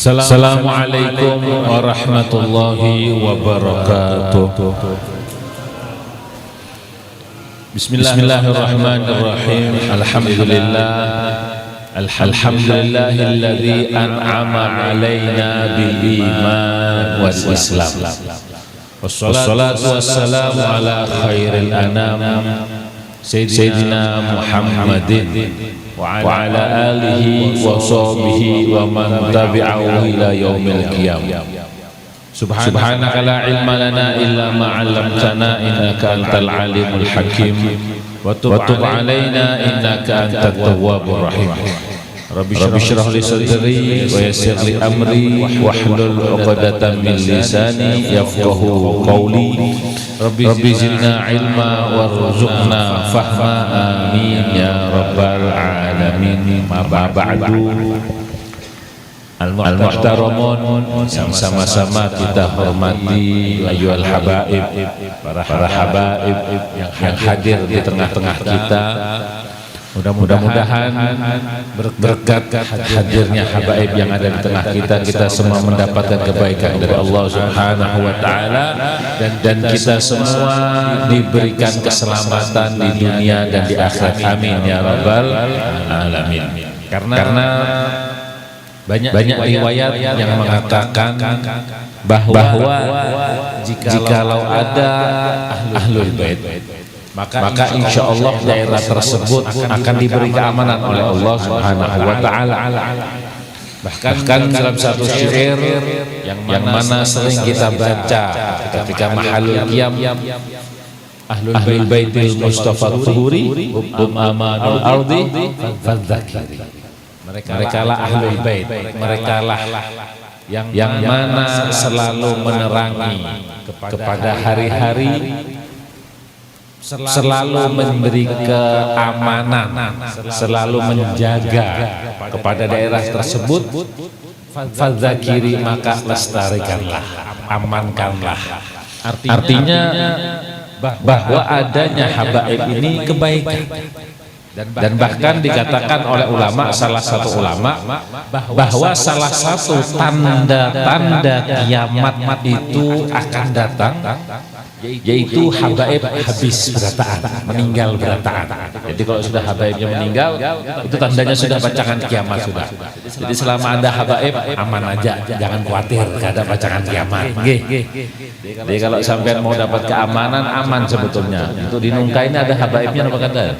Assalamualaikum warahmatullahi wabarakatuh. Bismillahirrahmanirrahim. Alhamdulillahilladzi an'ama alaina bil iman wal islam. Wassalatu wassalamu ala khairil anam Sayyidina Muhammadin wa ala alihi wa sahbihi wa man tabi'ahu ila yaumil qiyamah. Subhanaka la ilma lana illa ma 'allamtana innaka antal alimul hakim wa tub 'alaina innaka antat tawwabur rahim. Rabbi shrah li sadri wa yassir li amri wahlul 'uqdatam min lisani yafqahu qawli. Rabbi zidna ilma warzuqna fahma amin ya rabbal alamin. Ma ba'du. Al-muhtaramun, yang sama-sama kita hormati ayyuhal habaib, para habaib yang hadir di tengah-tengah kita. Mudah-mudahan berkat hadirnya habaib yang ada di tengah kita, kita semua mendapatkan kebaikan dari Allah Subhanahu wa taala, dan kita semua diberikan keselamatan di dunia dan di akhirat. Amin ya rabbal alamin. Karena banyak riwayat yang mengatakan bahwa jikalau ada ahlul bait, maka insya Allah daerah tersebut akan diberi keamanan oleh Allah Subhanahu wa taala. Bahkan dalam satu syair yang mana sering kita baca ketika mahalul qiyam, ahlul baitil mustafa tuhuri amanul ardi fadzakiri. Mereka lah ahlul bait, mereka lah yang mana selalu menerangi kepada hari-hari, selalu memberi keamanan, selalu menjaga kepada daerah tersebut. Fadzakiri, maka lestarikanlah, amankanlah. Artinya bahwa adanya habaib ini kebaikan. Dan bahkan dikatakan oleh ulama, salah satu ulama, bahwa salah satu tanda-tanda kiamat itu akan datang, yaitu habaib habis berataan, meninggal berataan. Jadi kalau sudah habaibnya meninggal, itu tandanya sudah bacangan kiamat sudah. Jadi selama ada habaib, aman aja, jangan khawatir, gak ada bacangan kiamat. Jadi kalau sampai mau dapat keamanan, aman sebetulnya. Itu di Nungka ini ada habaibnya apa kata?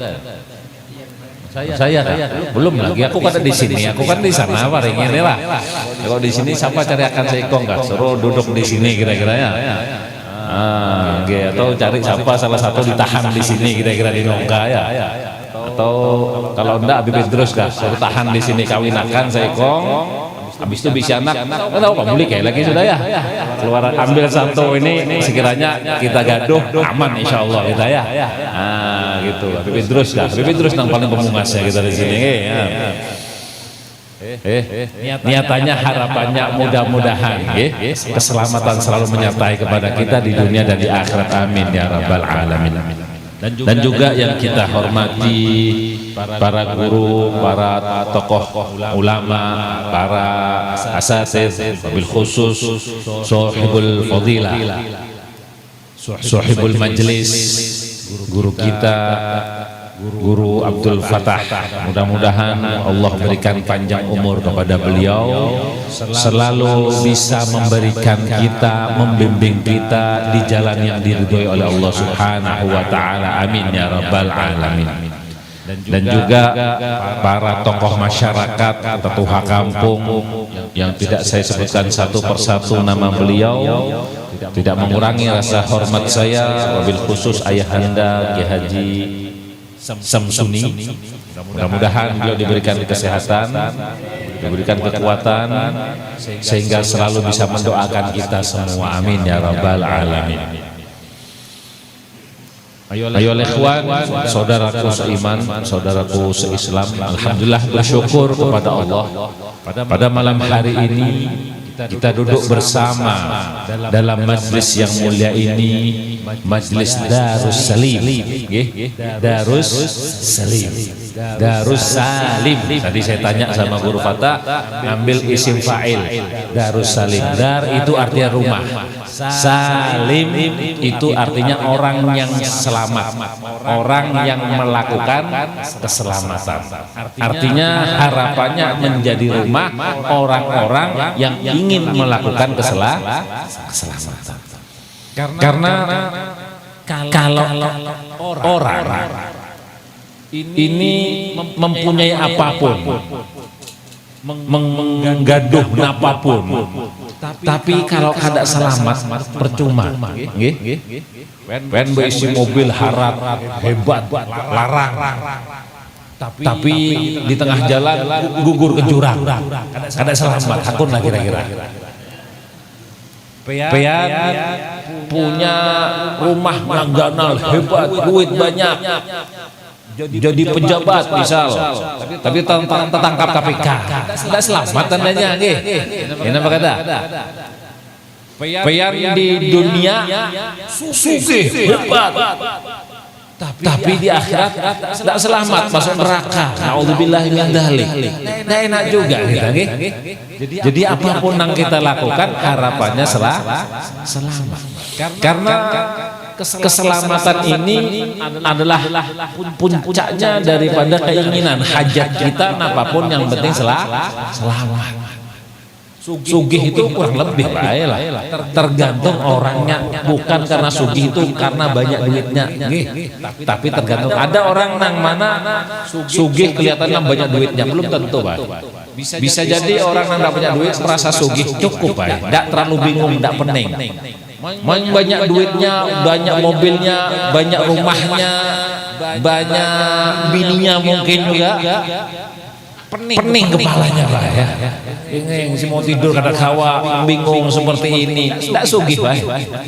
Saya belum lagi, aku kan di sini, aku kan di sana, paling ini lah. Kalau di sini siapa cari akan seikong nggak? Suruh duduk di sini kira-kira ya. Atau cari siapa salah satu ditahan di sini kira-kira di Nongka ya. Atau kalau enggak Habib Idrus kah? Suruh tahan di sini, kawinakan seikong. Habis itu bisa anak, nggak tahu Pak Buli kayak lagi sudah ya. Keluar ambil satu ini, sekiranya kita gaduh aman insya Allah kita ya. Gitu. Habib Idrus kah? Habib Idrus yang paling pemungas ya kita di sini. Niatannya, harapannya mudah-mudahan keselamatan selalu menyertai kepada kita di dunia dan di akhirat. Amin ya rabbal alamin. Dan juga yang kita hormati para guru, para tokoh ulama, para asatidz, wabil khusus sahibul fadilah, sahibul majlis, guru kita, Guru Abdul Fatah. Mudah-mudahan Allah berikan panjang umur kepada beliau, selalu bisa memberikan kita, membimbing kita di jalan yang diridhoi oleh Allah Subhanahu wa taala. Amin ya rabbal alamin. Dan juga para tokoh masyarakat, tetuha kampung yang tidak saya sebutkan satu persatu nama beliau, tidak mengurangi rasa hormat saya, wabil khusus ayahanda Ki Haji Samsuni. Mudah-mudahan beliau diberikan kesehatan, diberikan kekuatan, sehingga selalu bisa mendoakan kita semua. Amin ya rabbal alamin. Ayo ikhwan, saudaraku seiman, saudaraku seislam, alhamdulillah bersyukur kepada Allah pada malam hari ini kita duduk bersama dalam majlis yang mulia ini, majlis Darus Salim, Darus Salim, Darus Salim. Tadi saya tanya sama guru Fatah, ambil isim fa'il Darus Salim. Dar itu artinya rumah, Salim itu artinya orang yang selamat, orang yang melakukan keselamatan. Artinya harapannya menjadi rumah orang-orang yang ingin melakukan keselamatan. Karena kalau orang ini mempunyai apapun, menggaduh apapun, tapi kalau kada selamat percuma. Wen berisi mobil harat hebat, larang, tapi di tengah jalan gugur ke jurang, kada selamat, hakun lah kira-kira. Pean punya rumah mangganal hebat, duit banyak, jadi pejabat misal, tapi tertangkap KPK, tidak selamat tandanya. Ini apa kata? Pean di dunia sugih hebat, tapi di akhirat tidak selamat, masuk neraka. Naudzubillahi min dzalik. Tidak enak juga kita. Jadi apapun yang kita lakukan harapannya selamat. Karena keselamatan ini adalah puncaknya daripada keinginan hajat kita, apapun yang penting selamat. Sugih itu kurang lebih lah, tergantung orangnya, bukan karena sugih itu karena banyak duitnya, tapi tergantung. Ada orang nang mana sugih kelihatannya banyak duitnya, belum tentu, Pak. Bisa jadi orang yang tidak punya duit merasa sugih cukup, Pak. Tidak terlalu bingung, tidak pening. Banyak duitnya, banyak mobilnya, banyak rumahnya, banyak bininya mungkin juga. Pening kepalanya, Pak, ya. Ingin si mau tidur kada kawa, bingung seperti ini. Tidak sugih, Pak.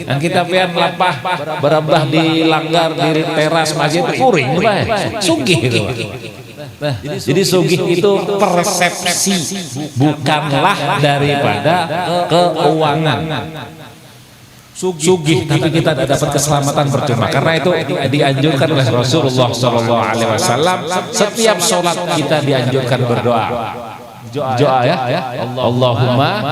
Dan kita pian lapah berabah di langgar di teras masjid kuring, Pak. Sugih itu. Nah, jadi sugih itu persepsi, bukanlah daripada keuangan. Sugih tapi kita tidak dapat keselamatan percuma. Karena itu dianjurkan oleh Rasulullah SAW, setiap sholat kita dianjurkan berdoa. Doa ya, Allahumma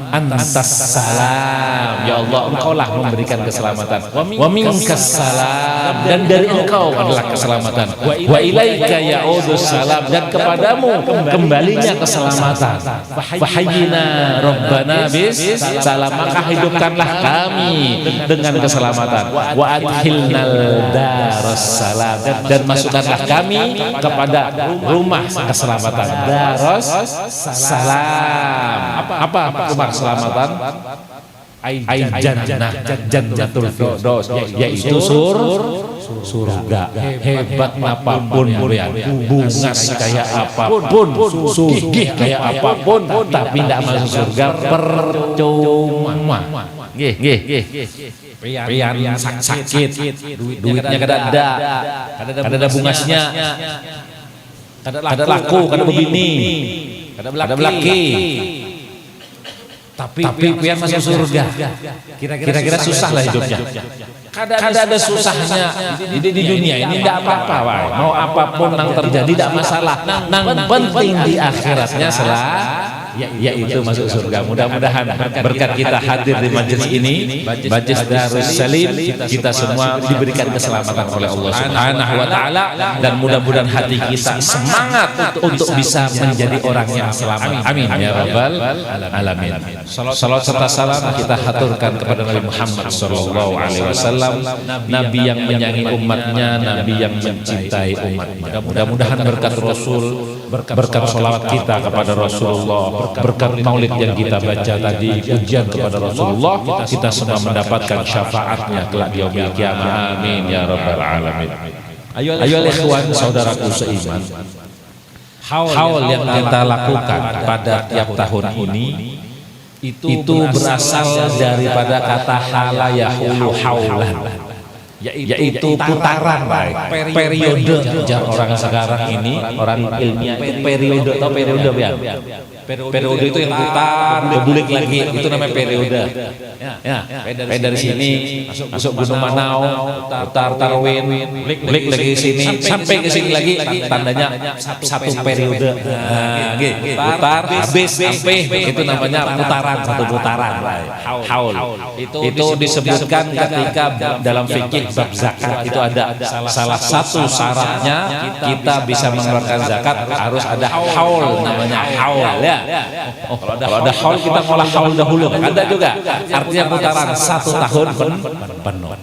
antas salam, ya Allah engkaulah memberikan keselamatan, wa minkas salam, dan dari engkau adalah keselamatan, wa ilaika ya'udus salam, dan kepadamu kembalinya keselamatan. Fahayyina rabbana bis salam, maka hidupkanlah kami dengan keselamatan, wa adkhilnal daras salam, dan masukkanlah kami kepada rumah keselamatan, daras salam. Apa rumah keselamatan? Jannatul Firdaus, yaitu surga. Hebat apapun, bunga kayak apapun, sugih kayak apapun, tapi tidak masuk surga percuma. Pian sakit, duitnya kada ada bunganya, kada laku, kada begini, kada belaki, tapi pian masuk surga. Kira-kira susah lah hidupnya. Kada ada susahnya di dunia ini, tidak apa-apa, mau apapun yang terjadi tidak masalah. Nang penting di akhiratnya yaitu masuk surga. Mudah-mudahan berkat kita hadir di majelis ini, majelis Darus Salim, kita semua diberikan keselamatan oleh Allah Subhanahu wa taala, dan mudah-mudahan hati kita semangat untuk bisa menjadi orang yang selamat. Amin ya rabbal alamin. Salawat serta salam kita haturkan kepada Nabi Muhammad sallallahu alaihi wasallam, nabi yang menyayangi umatnya, nabi yang mencintai umatnya. Mudah-mudahan berkat Rasul, berkat salawat kita kepada Rasulullah, berkat maulid yang kita baca tadi, pujian kepada Rasulullah, kita semua mendapatkan syafaatnya kelak di yaumil qiyamah. Amin ya rabbal alamin. Ayo ikhwan saudaraku seiman, haul yang kita lakukan pada tiap tahun ini itu berasal daripada kata hala yahulu haulan, yaitu putaran, periode. Orang sekarang ini, orang ilmiah itu periode atau periode ya. Periode itu yang putar, berbulik lagi, itu namanya periode. Ya, dari sini masuk Gunung Manau, putar Tarwin, balik lagi ke sini, sampai ke sini lagi, tandanya satu periode. Putar, habis, sampai, itu namanya putaran, satu putaran. Haul. Itu disebutkan ketika dalam fikih bab zakat itu ada salah satu syaratnya kita bisa mengeluarkan zakat harus ada haul, namanya haul ya. Kalau ada haul kita ngolah haul dahulu, ada juga artinya putaran 1 tahun penuh.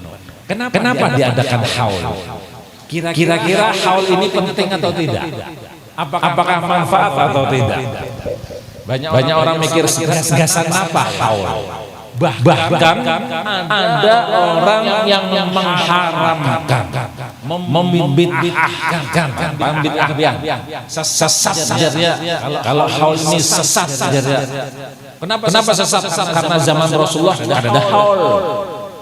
Kenapa diadakan haul? Kira-kira haul ini penting atau tidak? Apakah manfaat atau tidak? Banyak orang mikir segasan apa haul. Bahkan ada orang yang mengharamkan, membid'ahkan, sesat saja. Kalau haul ini sesat saja. Kenapa sesat? Karena zaman Rasulullah sudah ada haul.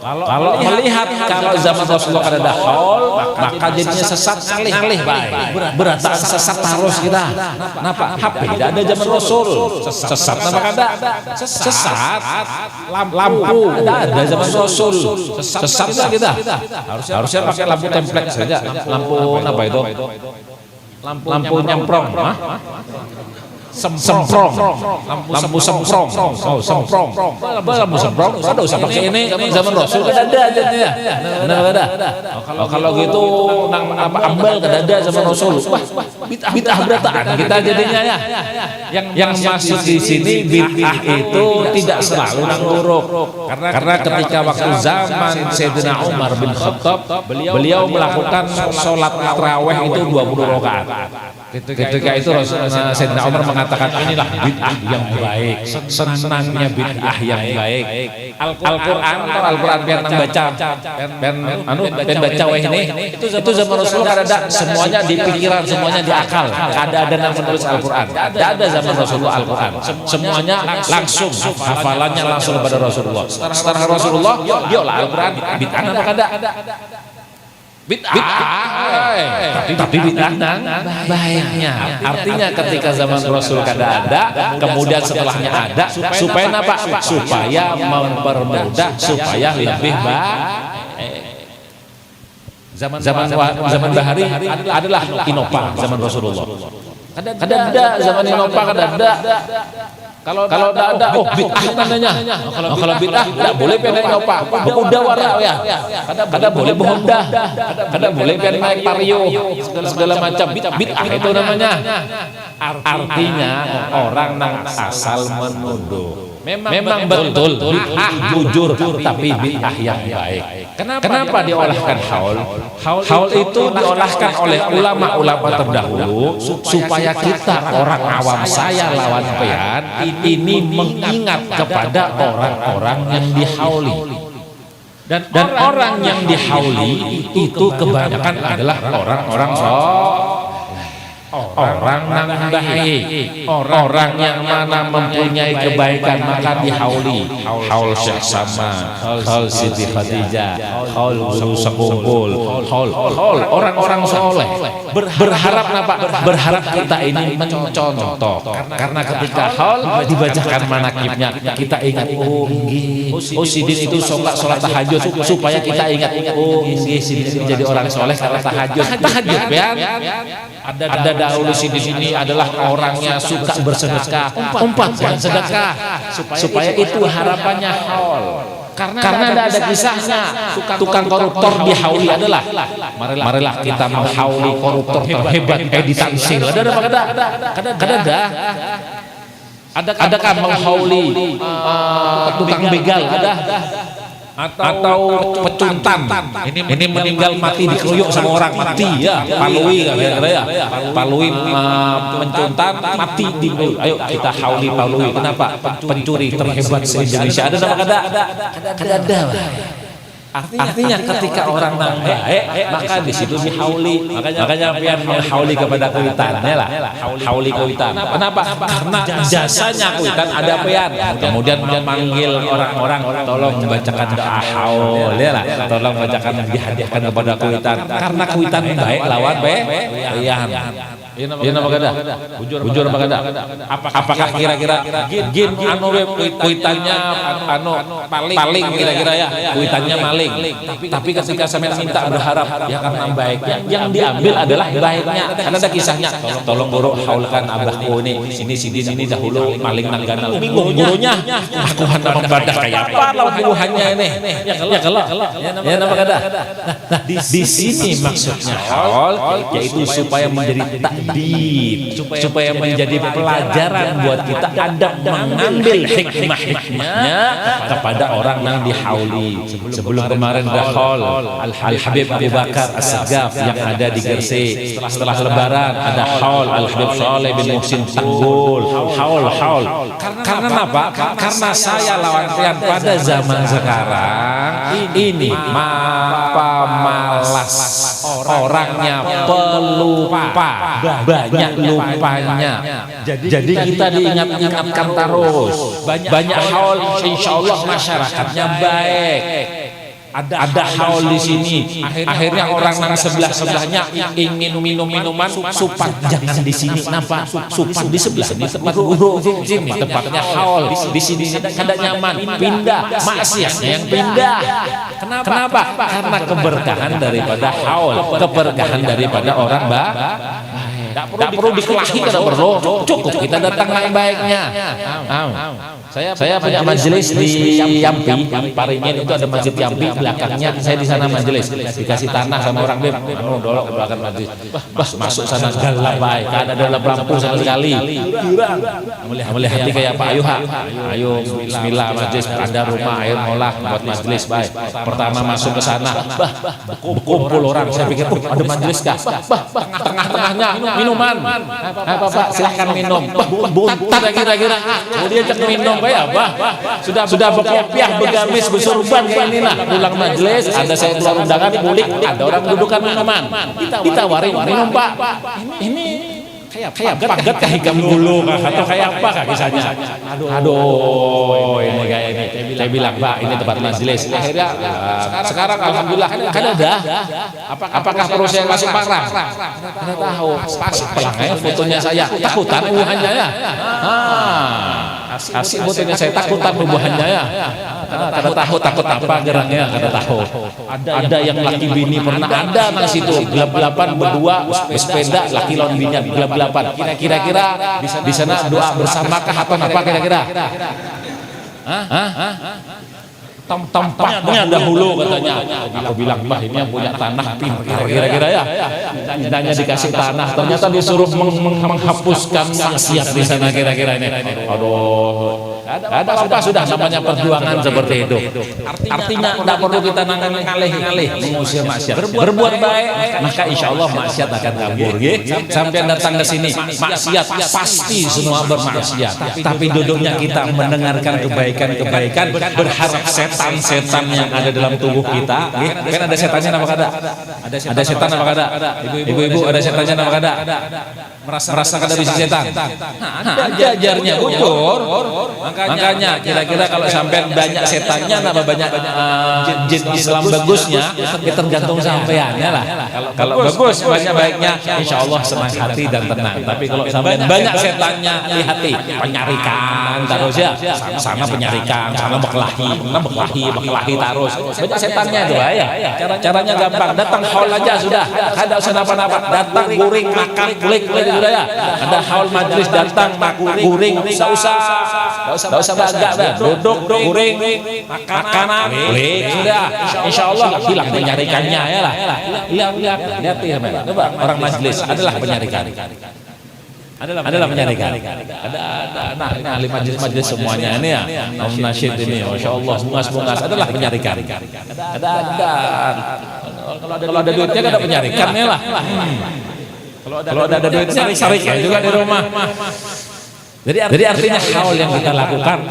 Kalau melihat kalau zaman Rasulullah ada haul, maka jadinya sesat alih baik. Berarti sesat terus kita. Kenapa? Tidak ada zaman Rasul. Sesat apa ada? Sesat. Lampu ada zaman Rasul. Sesat kita. Harusnya pakai lampu template saja. Lampu apa itu? Lampu nyemprong. Semprong, lampu semprong, lampu semprong, ada usah pakai ini zaman Rasul kan ada jadinya, ada. Kalau gitu nang apa ambal kan ada zaman Rasul, bid'ah berataan kita jadinya ya. Yang masuk di sini bid'ah itu tidak selalu nang buruk, karena ketika waktu zaman Sayyidina Umar bin Khattab, beliau melakukan sholat tarawih itu 20 rakaat. Ketika itu Sayyidina Umar mengatakan inilah bid'ah yang baik, senangnya bid'ah yang baik. Al-Quran yang baca, ben baca ini itu zaman Rasulullah ada semuanya di pikiran, semuanya di akal. Ada yang menulis Al-Quran, ada zaman Rasulullah Al-Quran, semuanya langsung hafalannya langsung kepada Rasulullah. Setelah Rasulullah diolah Al-Quran, bid'ah apa ada? Tapi bid'ah baiknya. Artinya ketika zaman Rasul kada ada, kemudian setelahnya ada, supaya apa? Supaya mempermudah, supaya lebih baik. Zaman Bahari adalah Innova zaman Rasulullah. Kada ada zaman Innova, kada ada. Kalau ada, bid'ah namanya. Kalau bid'ah tidak boleh naik Innova, Honda warna ya. Kada boleh Honda, kada boleh naik Vario, segala macam bid'ah itu namanya. Artinya orang nang asal menuduh. Memang betul bid'ah jujur, tapi bid'ah yang baik. Kenapa diolahkan haul? Haul itu diolahkan oleh ulama-ulama terdahulu supaya kita orang awam saya lawan pean ini mengingat kepada orang-orang yang dihauli. Dan orang yang dihauli itu kebanyakan adalah orang-orang orang yang baik, orang yang mana mempunyai kebaikan maka dihauli. Haul Syekh Sama, haul Siti Khadijah, haul Guru Sekumpul, haul orang-orang soleh. Berharap apa? Berharap kita ini mencontoh. Karena ketika haul dibacakan manakibnya, kita ingat Sidin itu sholat tahajud supaya kita ingat Sidin jadi orang soleh karena tahajud ya. Ada dahulu di sini adalah orangnya suka bersedekah, umpatkan sedekah supaya itu harapannya haul. Karena ada kisahnya tukang koruptor dihauli adalah marilah kita menghauli koruptor terhebat Edi Tansil. Adakah menghauli tukang begal atau pecuntan ini meninggal mati dikeroyok sama orang mati ya palui mencuntan mati di ayo kita hauli palui. Kenapa? Pencuri terhebat se-Indonesia ada nama kada. Artinya ketika orang nang baik maka di situ dihauli. Makanya pian menghauli kepada kuitannya lah. Hauli kuitan. Kenapa? Karena jasanya kuitan ada pian. Kemudian memanggil orang-orang tolong membacakan doa haul ya lah. Tolong bacakan dihadiahkan kepada kuitan. Karena kuitan baik lawan pian. Iya nama kada? Bujur apa kada? Apakah kira-kira gin anu kuitannya anu paling kira-kira ya kuitannya maling. Tapi ketika sampean minta berharap ya karena baik yang diambil adalah baiknya. Karena ada kisahnya. Tolong guru haulkan abahku ini dahulu maling nanggana. Gurunya aku hendak membadak kayak apa lawan buruhannya ini. Ya kalau ya nama kada. Nah di sini maksudnya haul yaitu supaya menjadi takdir, supaya menjadi pelajaran buat kita ada mengambil hikmahnya kepada orang yang dihauli. Sebelum kemarin dahol Al-Habib Abu Bakar As-Segaf yang ada di Gresik. Setelah lebaran ada haul Al-Habib Saleh bin Muhsin Tanggul. Haul. Karena apa? Karena saya lawan kalian pada zaman sekarang ini malas orangnya pelupa, banyak lupanya. Jadi kita diingatkan terus. Banyak haul, insya Allah masyarakatnya baik. Ada haul di sini. Akhirnya orang nang sebelahnya ingin minum minuman supat jangan di sini. Kenapa? Supat di sebelah di tempat guru sini tempatnya haul di sini kada nyaman. Pindah maksiatnya yang pindah. Kenapa? Karena keberkahan daripada haul, keberkahan daripada orang tidak perlu dikelahi, kada perlu. Cukup kita datang baik-baiknya. Saya punya majelis di Yampi, Paringin itu ada masjid Yampi, belakangnya saya di sana majelis. Dikasih tanah sama orang Beb, dolok ke belakang majelis. Masuk sana galak baik, kan ada lampu sama sekali. Melihat hati kayak Pak Ayo bismillah majelis, ada rumah air ngolah buat majelis baik. Pertama masuk ke sana, kumpul orang. Saya pikir ada majelis kah? Tengah-tengahnya minuman. Apa Pak, silahkan minum. Buntat kira-kira. Kemudian cek minum kayak apa? Sudah berkopiah, begamis, bersurban kayak ini nah. Pulang majelis, ada saya keluar undangan, kulik, ada orang dudukan minuman. Ditawarin minum Pak. Ini kayak paget kah hikam dulu kah atau kayak apa kah kisahnya? Aduh, ini kayak ini. Saya bilang Pak, ini tempat majelis. Akhirnya sekarang alhamdulillah kan ada. Apakah perlu saya kasih parang? Tidak tahu. Pelangnya fotonya saya takutan buahnya ya. Kasih fotonya saya takutan buahnya ya. Kada tahu takut apa gerangnya, kada tahu. Ada yang laki bini pernah ada nang situ gelap-gelapan berdua bersepeda laki lawan bininya gelap-gelapan. Kira-kira di sana doa bersamakah atau apa kira-kira? Tempatnya dahulu katanya. Aku bilang Mbah ini yang punya tanah pintar kira-kira ya. Tanya dikasih tanah, ternyata disuruh menghapuskan maksiat di sana kira-kira ini. Aduh. Ada apa sudah namanya perjuangan seperti itu. Artinya tidak perlu kita ngalih-ngalih mengusir maksiat. Berbuat baik, maka insya Allah maksiat akan kabur. Sampai datang ke sini, maksiat pasti semua bermaksiat. Tapi duduknya kita mendengarkan kebaikan-kebaikan, berharap setan yang ada dalam tubuh kita. Kan ada setannya apa kada? Ada setan apa kada? Ibu-ibu ada setannya apa kada? Merasa kada bisa setan. Ajarnya bujur. Makanya kira-kira kalau sampai banyak setannya nama banyak jin Islam bagusnya, ya tergantung sampeannya lah. Kalau bagus banyak baiknya, insya Allah senang hati dan tenang. Tapi kalau sampai banyak setannya di hati, penyarikan terus ya, sana penyarikan, sana berkelahi terus. Banyak setannya itu ya. Caranya gampang, datang haul aja sudah. Kada usah napa-napa, datang guring makan kulik sudah ya. Ada haul majlis datang guring, enggak usah bagak, duduk guring makanan kulik sudah. Insya Allah hilang penyarikannya ya lah. Hilang lihat ya coba orang majlis adalah penyarikan. Adalah penyarikan. Ada ini ahli majlis semuanya ini ya. Nasyid ini, masya Allah, bungas adalah penyarikan. Ada. Kalau ada duitnya kan ada penyarikannya lah. Kalau ada duit sarik ya juga di rumah. Jadi artinya hal yang kita lakukan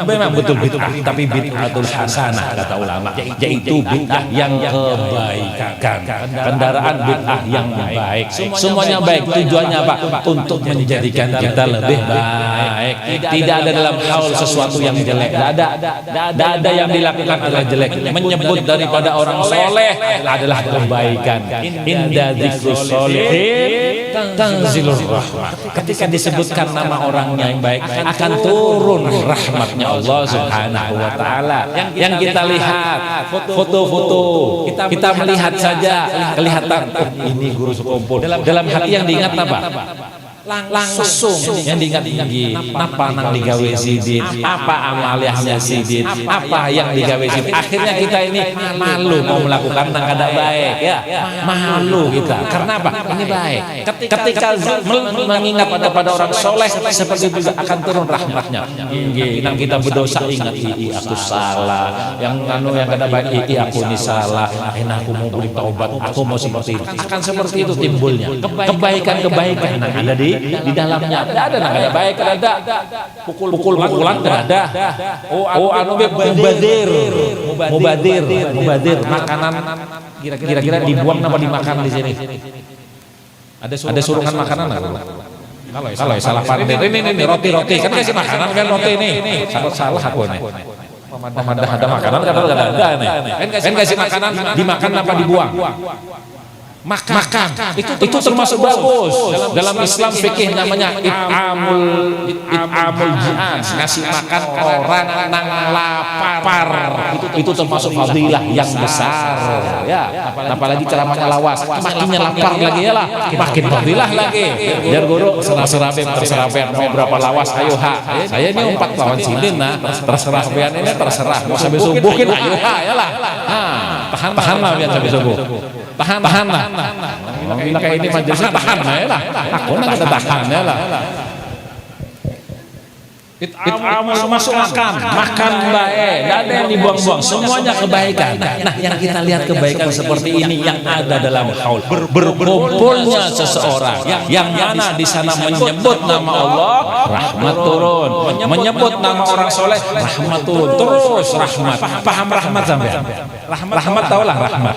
memang betul bid'ah, tapi bid'atul hasanah kata ulama, yaitu bid'ah yang kebaikan, kendaraan bid'ah yang baik. Semuanya baik, tujuannya apa? Untuk menjadikan kita lebih baik. Tidak ada dalam hal sesuatu yang jelek. Tidak ada yang dilakukan adalah jelek. Menyebut daripada orang soleh adalah kebaikan. Inda dzikrus sholihin tanzilur rahmah. Ketika disebutkan nama orangnya yang baik, akan turun rahmatnya Allah Subhanahu wa Ta'ala. Yang kita lihat foto-foto, kita melihat saja kelihatan ini guru sekumpul. Dalam hati yang diingat apa? Langsung yang diingat tinggi, apa nang digawe sidin, apa amaliyahnya sidin, apa yang digawe sidin. Akhirnya kita ini malu mau melakukan nang kada baik, ya malu kita. Karena apa? Ini baik. Ketika mengingat pada orang soleh seperti itu akan turun rahmatnya. Nang kita berdosa ingat, aku salah, yang kada baik, aku ini salah. Aku mau beri taubat, aku mau seperti itu. Akan seperti itu timbulnya kebaikan yang ada di dalamnya. Tidak ada nggak ada baik, ada pukul-pukulan, tidak ada. Mubadir makanan kira-kira dibuang apa dimakan di sini. Ada surungan makanan kalau salah pandai ini roti kan kasih makanan kan roti ini salah aku nih. Ada makanan kan ada nih kan kasih makanan dimakan apa dibuang. Makan. Itu termasuk bagus. Dalam Islam fikih namanya it'amul ji'an, ngasih makan orang nang lapar. Itu termasuk fadilah yang besar, ya. Apalagi ceramahnya lawas, makinnya lapar lagi ya lah, makin fadilah lagi. Biar guru terserah mau berapa lawas, ayo saya ini 4 lawan sidin nah, terserah pian ini terserah. Mau sampai subuhin ayo ya lah. Tahan lah biar sampai subuh. Tahan lah. Kayak ini majelisnya tahan lah. Aku nak kata tahan lah. It'amul masuk makan baik, tidak ada yang dibuang-buang, semuanya kebaikan. Nah, yang kita lihat kebaikan seperti ini yang ada dalam haul berkumpulnya seseorang yang mana di sana menyebut nama Allah, rahmat turun. Menyebut nama orang soleh, rahmat turun. Terus rahmat. Paham rahmat sampai? Rahmat tahulah rahmat.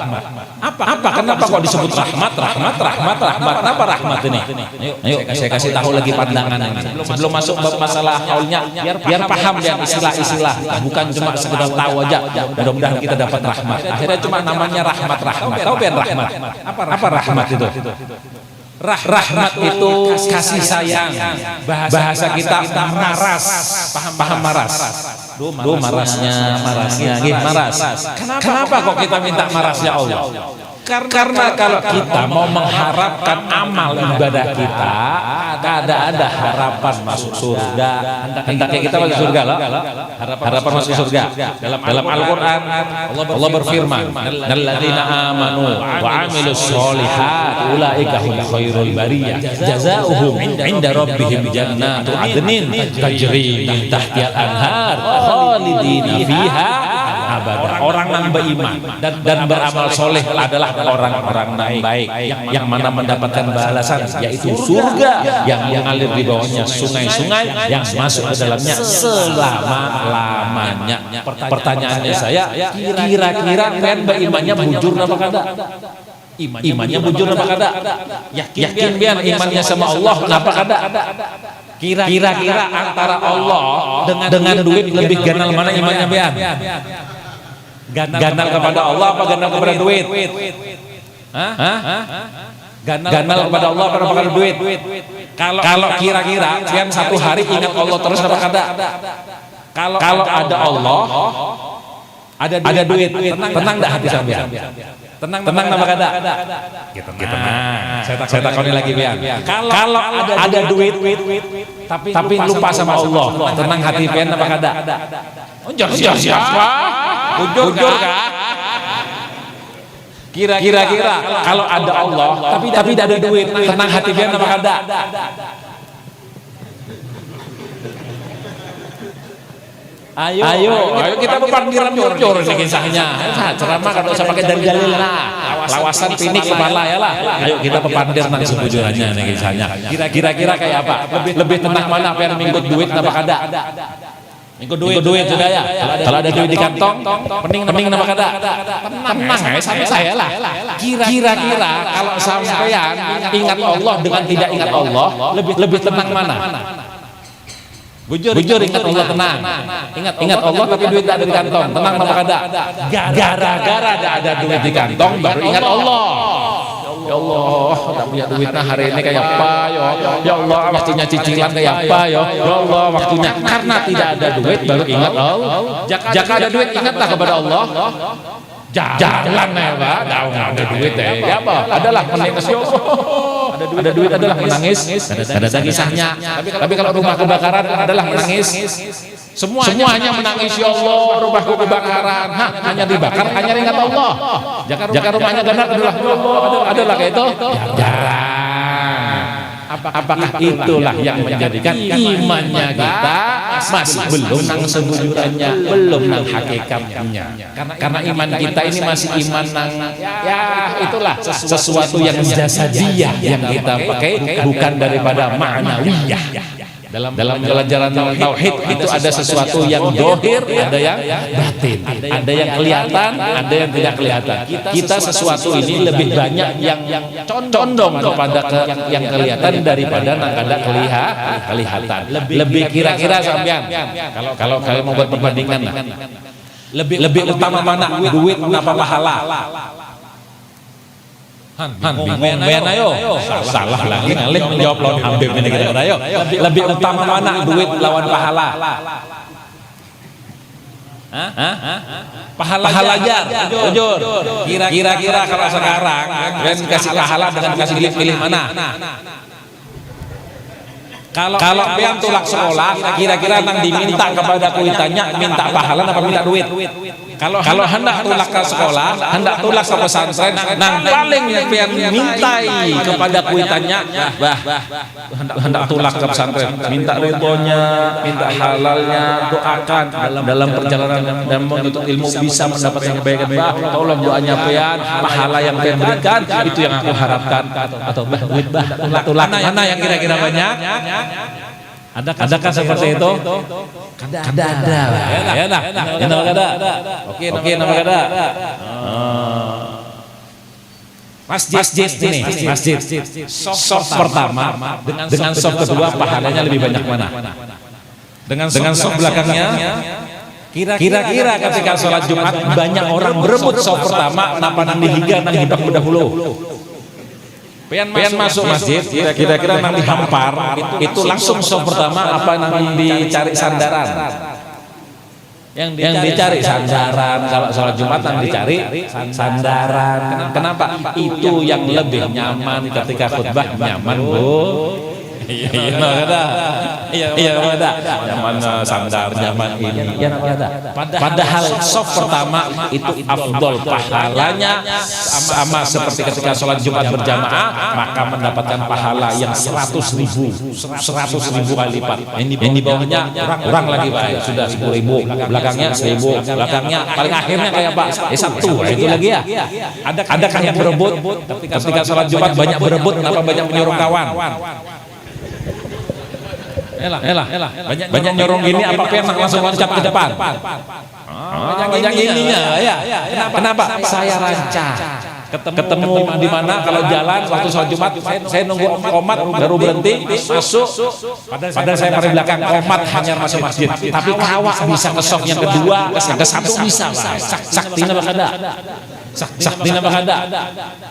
Apa? Kenapa kok disebut rahmat? Kenapa rahmat ini? Ayo saya kasih tahu lagi pandangan ini. Sebelum masuk bab masalah haulnya, biar paham ya istilah-istilah, bukan cuma sekedar tahu aja. Mudah-mudahan kita dapat rahmat. Akhirnya cuma namanya rahmat. Tahu biar rahmat? Apa rahmat itu? Rahmat itu kasih sayang. Bahasa kita maras. Paham maras? Marasnya. Kenapa kok kita minta marasnya Allah? Karena kalau kita mau mengharapkan amal ibadah kita, tidak ada harapan masuk surga. Hendaknya kita masuk surga loh. Harapan masuk surga. Dalam Al-Quran Allah berfirman, "Alladzina amanu wa amilus sholihat ulaika hum khairul bariyah jazaohum 'inda rabbihim jannatu 'adnin tajri min tahtihal anhar khalidina fiha abada." Orang yang beriman dan beramal soleh adalah orang-orang baik yang mana mendapatkan balasan yaitu surga yang mengalir di bawahnya sungai-sungai yang masuk ke dalamnya selama-lamanya. Pertanyaannya saya, kira-kira kan berimannya bujur apa kada? Imannya bujur apa kada? Yakin biar imannya sama Allah apa kada? Kira-kira antara Allah dengan duit lebih ganal mana imannya biar? Ganal kepada Allah apa ganal kepada duit? Ganal kepada Allah apa kepada duit? Kalau kira-kira yang satu hari ingat Allah terus apa kada? Kalau ada Allah, ada duit, tenang dah hati sampean? Tenang apa kada? Tenang. Saya takoni lagi biar. Kalau ada duit, tapi lupa sama Allah, tenang hati pian apa kada? Ujar siapa? Ujur kah? Kira-kira kalau ada Allah tapi tidak ada duit, tenang hati pian apa kada? Ayo kita berparkiran jor-jor ini kisahnya. Ceramah kalau usah pakai dalil lah. Lawasan pinik kepala ya lah. Ayo kita berparkir nang sebujurannya nih kisahnya. Kira-kira kayak apa? Lebih tenang mana apa yang minggut duit apa kada? Minggut duit sudah ya. Kalau ada duit di kantong, pening nama kada? Tenang sama saya lah. Kira-kira kalau sampean ingat Allah dengan tidak ingat Allah, lebih tenang mana? Bujur ingat Allah tenang. Ingat Allah tapi duit tak ada di kantong. Tenang apa kada? Gara-gara ada duit di kantong baru ingat Allah. Ya Allah, tak punya duit nah hari ini kayak apa ya Allah, waktunya cicilan kayak apa ya Allah, waktunya karena tidak ada duit baru ingat Allah. Jika ada duit ingatlah kepada Allah. Jalan ya Pak, ada duit ya apa? Adalah menangis ada duit adalah menangis, ada kisahnya. Tapi kalau rumah kebakaran adalah menangis. Semuanya menangis ya Allah, rumahku kebakaran. Hanya dibakar, hanya ingat Allah. Jika rumahnya benar adalah ya Allah, adalah kayak itu. Apakah itulah yang menjadikan imannya kita masih belum nang sebujurannya, belum nang hakikatnya? Karena iman kita ini masih iman nang ya itulah sesuatu yang jasadiyah yang kita pakai, bukan daripada ma'nawiyah. Dalam pelajaran tauhid itu ada sesuatu yang dohir, ada yang batin, ada yang kelihatan, ada yang tidak kelihatan. Kita sesuatu ini lebih banyak yang condong kepada yang kelihatan daripada yang kada kelihatan. Lebih kira-kira sampean kalau kalian mau buat perbandingan lah, lebih utama mana duit apa pahala? Bingung ayo. Salah lagi ngalih menjawab lawan Habib ini kira-kira ayo. Lebih utama mana duit lawan pahala? Pahala jar, jujur. Kira-kira kalau sekarang dan kasih pahala dengan kasih pilih mana? Kalau pian tulak sekolah, kira-kira nang diminta kepada kuitannya minta pahala apa minta duit? Kalau hendak tulak ke sekolah, hendak tulak ke pesantren, nang paling yang pian mintai kepada kuitannya, hendak tulak ke pesantren, minta ridhonya, minta halalnya, doakan dalam perjalanan dan menuntut ilmu bisa mendapatkan kebaikan. Tolong doanya pian, pahala yang pian berikan, itu yang aku harapkan. Atau duit tulak mana yang kira-kira banyak? Adakah seperti itu? Kada ada. Ya nah. Nama kada. Oke, nama kada. Masjid ini, masjid. Soft pertama dengan soft kedua pahalanya lebih banyak mana? Dengan soft belakangnya kira-kira ketika sholat Jumat banyak orang berebut soft pertama, napa nang dihiga nang hibak dahulu. Pian masuk masjid, kira-kira nang dihampar, itu langsung soft pertama apa nang dicari sandaran? Yang dicari sandaran, kalau sholat Jumat nang dicari sandaran. Kenapa? Itu yang lebih nyaman ketika khutbah, nyaman Bu. Iya ada. Zaman sandar, zaman ini. Iya ada. Padahal soft pertama itu afdol, pahalanya sama seperti ketika sholat Jumat berjamaah, maka mendapatkan pahala yang 100.000 kali lipat. Yang di bawahnya kurang lagi Pak, sudah 10.000, belakangnya 1.000, belakangnya paling akhirnya kayak Pak, satu itu lagi ya. Adakah yang berebut ketika sholat Jumat banyak berebut, kenapa banyak menyuruh kawan? Elah. Banyak nyorong gini apa yang langsung loncat ke depan? Banyak ininya ya. Kenapa? Saya rancang. Ketemu di mana kalau jalan waktu sholat Jumat saya nunggu komat baru berhenti masuk. Padahal saya paling belakang komat hanya masuk masjid. Tapi kawak bisa ke sok yang kedua, ke satu bisa. Sakti apa kada? Sakti apa kada?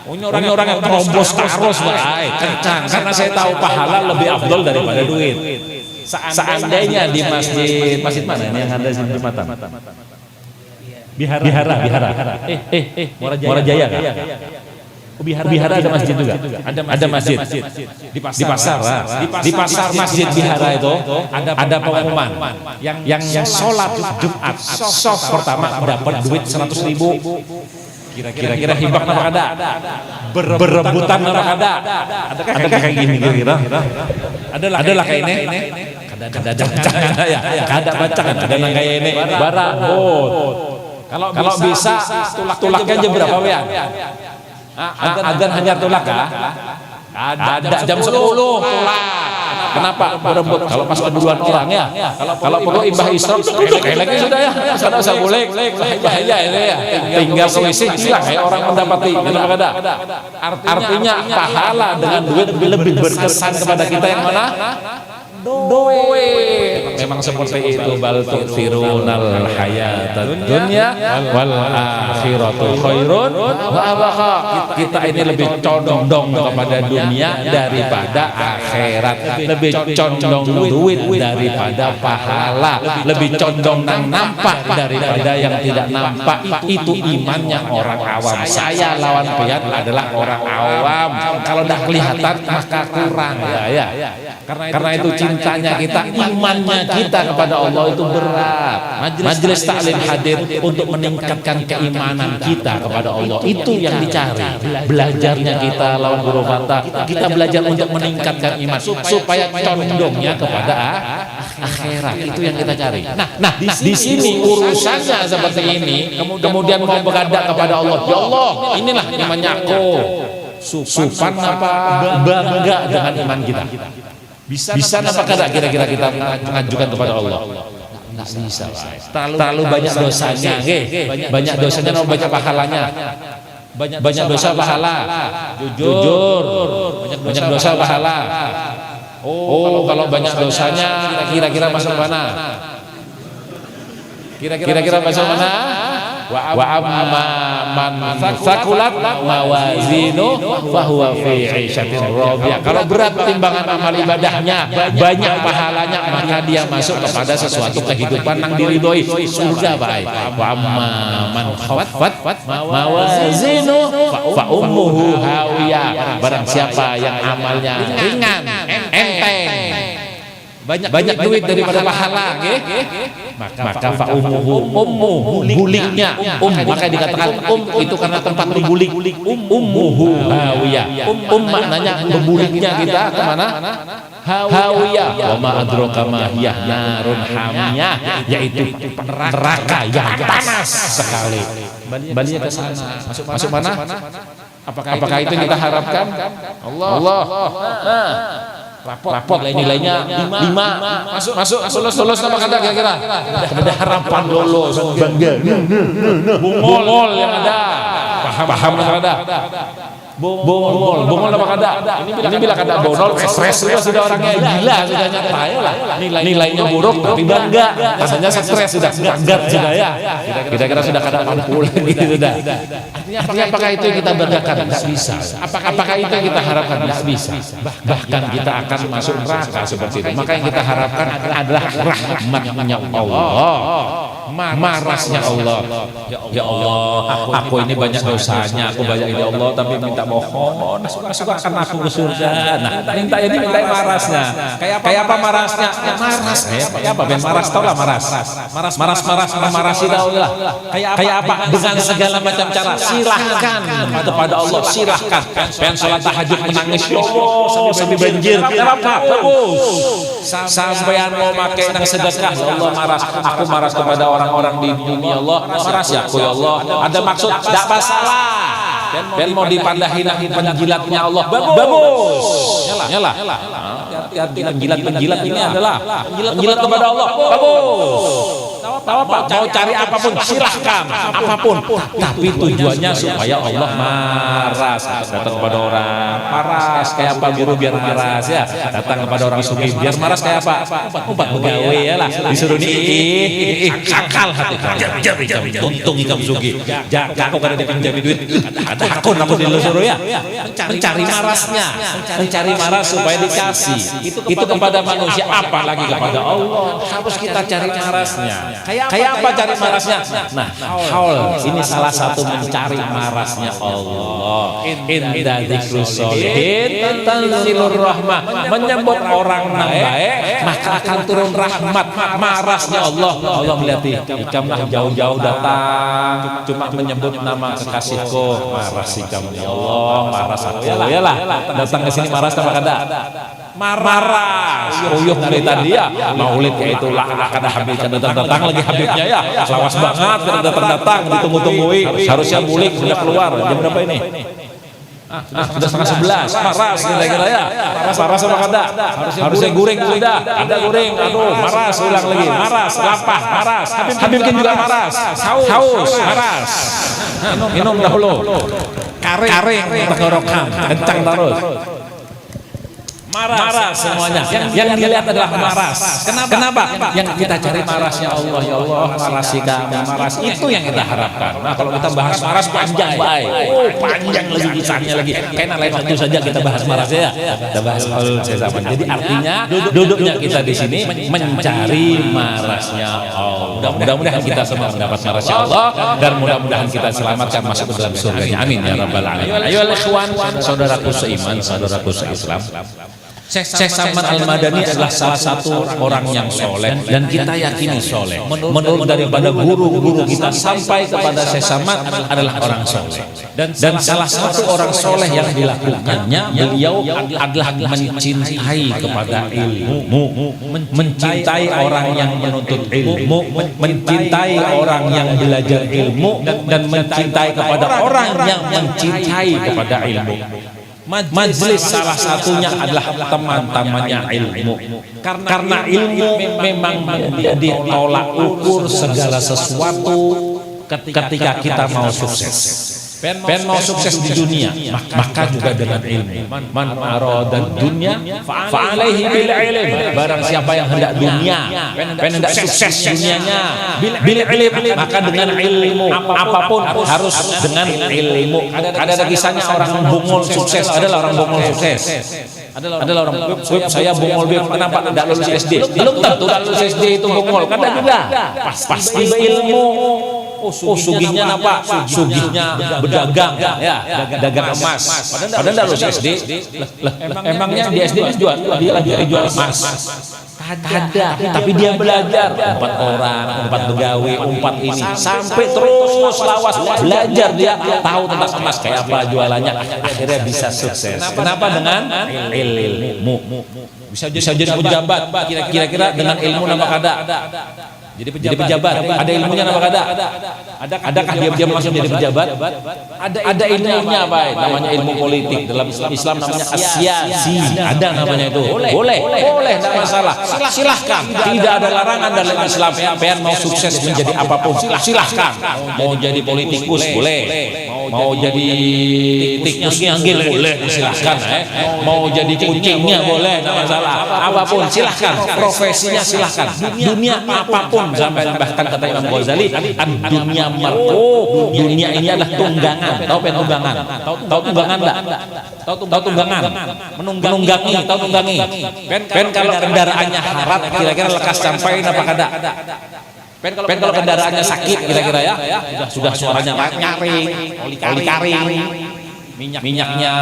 Orang yang terobos arus baik kencang karena saya tahu pahala lebih afdol daripada duit. Seandainya di masjid mana ini yang ada di Jumatan? Bihara. Muara Jaya kan? Bihara ada masjid juga. Ada masjid. Di pasar lah. Di pasar masjid Bihara itu ada pengumuman yang sholat Jumat soft pertama dapat duit 100.000. Kira-kira hibak apa kada? Berebutan apa kada? Adakah kayak gini kira-kira? Adalah kayak ini. Kada bacangan ya. Kada bacangan ada nang kaya ini. Barabot. Kalau bisa tulaknya aja berapa ya? Agan hanyar tulak kah? Ada jam 10 tulak. Kenapa berebut? Kalau pas keduluan orang ya. Kalau perlu imbah isrok kayak lagi sudah ya. Sana usah boleh. Bahaya ini ya. Tinggal selisih silang kayak orang mendapati. Kenapa kada? Artinya pahala dengan duit lebih berkesan kepada kita yang mana? Duit. Memang seperti itu, bal tu'thirunal hayatad dunya wal akhiratu khairun wa abqa. Kita ini lebih condong kepada dunia daripada akhirat, lebih condong duit daripada pahala, lebih condong nang nampak daripada yang tidak nampak. Itu imannya orang awam. Saya lawan pian adalah orang awam. Kalau dah kelihatan maka kurang ya. Karena itu cintanya kita, imannya kita kepada Allah itu berat. Majelis taklim hadir untuk meningkatkan keimanan kita kepada Allah. Itu yang dicari. Belajarnya kita lawan guru Fata, kita belajar untuk meningkatkan iman supaya condongnya kepada akhirat. Itu yang kita cari. Nah, di sini urusannya seperti ini. Kemudian mau begadang kepada Allah. Ya Allah, inilah imannya aku. Supan apa bangga dengan iman kita. Bisa apa kada kira-kira kita mengajukan kepada Allah? Nggak bisa, terlalu banyak dosanya, banyak dosanya mau baca pahalanya, banyak dosa pahala, jujur, banyak dosa pahala. Kalau banyak dosanya, kira-kira masuk mana? Kira-kira masuk mana? Wa amma man sakulat mawazinu fahuwa fi 'ishatin radiyah. Kalau berat timbangan amal ibadahnya, banyak pahalanya, maka dia masuk kepada sesuatu kehidupan yang diridhoi, surga baik. Wa amma man khaffat mawazinu fa ummuhu hawiyah. Barang siapa yang amalnya ringan, enteng, banyak duit daripada pahala, maka fa ummuhu buliknya maka dikatakan itu karena tempat berbulik. Ummuhu hawiyah. Maknanya berbuliknya kita ke mana? Hawiyah. Wa ma adraka ma hiya narun hamiyah, yaitu neraka yang panas sekali. Balinya ke sana. Masuk mana? Apakah itu yang kita harapkan? Allah. Rapot nilainya 5. Masuk lulus apa kada kira-kira? Ada harapan lulus. Bangga. Bungol yang ada. Paham yang ada. Bongol apa kada? Ini bila kada bonol, stres sudah orangnya gila sudah nyatai lah. Nilainya buruk tapi bangga. Rasanya stres sudah gagat sudah ya. Kira-kira sudah kada mampu lagi sudah. Artinya apakah itu yang kita banggakan? Tidak bisa. Apakah itu yang kita harapkan? Tidak bisa. Bahkan kita akan masuk neraka seperti itu. Maka yang kita harapkan adalah rahmatnya Allah, marasnya Allah. Ya Allah, aku ini banyak dosanya, aku banyak ini Allah, tapi minta mohon suka akan aku ke surga. Nah, minta marasnya. Kayak apa marasnya? Maras. Kayak apa? Ben maras tau lah maras. Maras tahu lah. Kayak apa? Dengan segala macam cara. Silahkan kepada Allah, silahkan. Pengen sholat tahajud menangis, ya Allah, sampai banjir. Tidak apa-apa, bagus. Sampean mau pakai nang sedekah, ya Allah maras. Aku maras kepada orang-orang di dunia, Allah maras ya aku, ya Allah. Ada maksud, tidak masalah. Dan mau dipandahin penjilatnya Allah, bagus. Nyala. Penjilat ini adalah penjilat kepada Allah, bagus. Apa mau cari apapun silahkan, apapun, tapi tujuannya supaya Allah maras. Datang kepada orang maras kayak apa guru biar maras ya, datang kepada orang sugih biar maras kayak apa, umpat begawe ya lah, disuruh nih akal hati untung ikam sugih jaga aku kada dipinjami duit, ada akun disuruh ya, mencari marasnya, mencari maras supaya dikasih itu kepada manusia, apalagi kepada Allah harus kita cari marasnya. Kayak apa cari marasnya? Nah, haul ini salah satu mencari marasnya Allah. Inda dzikrus sholihin tanzilur rahmah. Menyebut orang baik, maka akan turun rahmat. Marasnya Allah. Allah melihat ikamlah jauh-jauh datang, cuma menyebut nama kekasihku. Maras ikam ya Allah, maras aku. Ya lah, datang ke sini maras apa kada? marah uyuh dari tadi ya maulid kayak itulah akan Habib kan datang lagi Habibnya ya lawas banget kan datang ditunggu-tunggui harusnya mulik sudah keluar jam berapa ini sudah setengah 11 maras kira-kira ya maras sama kada harusnya guring sudah ada guring aduh maras ulang lagi maras lapar maras Habib kan juga maras haus maras minum dahulu karing tenggorokan kencang terus maras semuanya yang dilihat adalah maras. Kenapa? Yang kita cari marasnya Allah, ya Allah marasi kami maras itu yang kita harapkan. Nah kalau kita bahas maras panjang panjang lagi kisahnya lagi karena lain waktu saja kita bahas maras ya kita bahas zaman. Jadi artinya duduknya kita di sini mencari marasnya Allah. Mudah-mudahan kita semua mendapat marasnya Allah dan mudah-mudahan kita selamatkan masuk ke dalam surga. Amin ya rabbal alamin. Ayo ikhwan, saudaraku seiman, saudaraku seislam. Syekh Salman Al-Madani adalah salah satu orang yang soleh dan kita yakini soleh. Menurut daripada guru-guru kita sampai kepada Syekh Salman adalah orang soleh. Dan salah satu orang soleh yang dilakukannya beliau adalah mencintai kepada ilmu, mencintai orang yang menuntut ilmu, mencintai orang yang belajar ilmu dan mencintai kepada orang yang mencintai kepada ilmu. Majelis salah satunya adalah teman-temannya ilmu. Karena ilmu memang menjadi tolak ukur segala sesuatu ketika kita mau sukses. Pengen mau sukses di dunia, maka juga dengan ilmu. Man arada dunya fa'alaihi bil ilm. Barang siapa yang hendak dunia, pengen hendak sukses dunianya, bil ilm, maka dengan ilmu. Apapun harus dengan ilmu. Ada kisahnya orang bungul sukses, adalah orang bungul sukses. Adalah orang saya bungul kenapa tidak lulus SD? Belum tentu lulus SD itu bungul, kan juga. Pasti ilmu. Sugihnya apa? Sugihnya berdagang ya, dagang emas. Padahal tidak lulus SD. Emangnya di SD jual dia lagi jual emas. Ada, tapi dia belajar 4 orang, 4 pegawai, 4 ini sampai terus lawas belajar dia tahu tentang emas kayak apa jualannya, akhirnya bisa sukses. Kenapa? Dengan ilmu. Bisa jadi pejabat, kira-kira dengan ilmu nama kada. Jadi pejabat, ada ilmunya nama kada? Adakah dia langsung jadi pejabat? Ada ilmunya apa? Namanya ilmu politik. Dalam Islam namanya asyasi. Ada namanya itu. Boleh, tidak masalah. Silahkan. Tidak ada larangan dalam Islam. Pengen mau sukses menjadi apapun, silahkan. Mau jadi politikus boleh. Mau jadi tikusnya boleh, silahkan. Mau jadi kucingnya boleh, tidak masalah. Apapun silahkan. Profesinya silahkan. Dunia apapun. Sampai bahkan kata Imam Ghazali, dunia mar'u, dunia ini adalah tunggangan. Tahu tunggangan? Tahu tunggangan enggak? Tahu tunggangan? Menunggangi, tahu tunggangi. Pen kalau kendaraannya harat kira-kira lekas sampai apa kada? Pen kalau kendaraannya sakit kira-kira ya, sudah suaranya nyaring, oli karing, minyaknya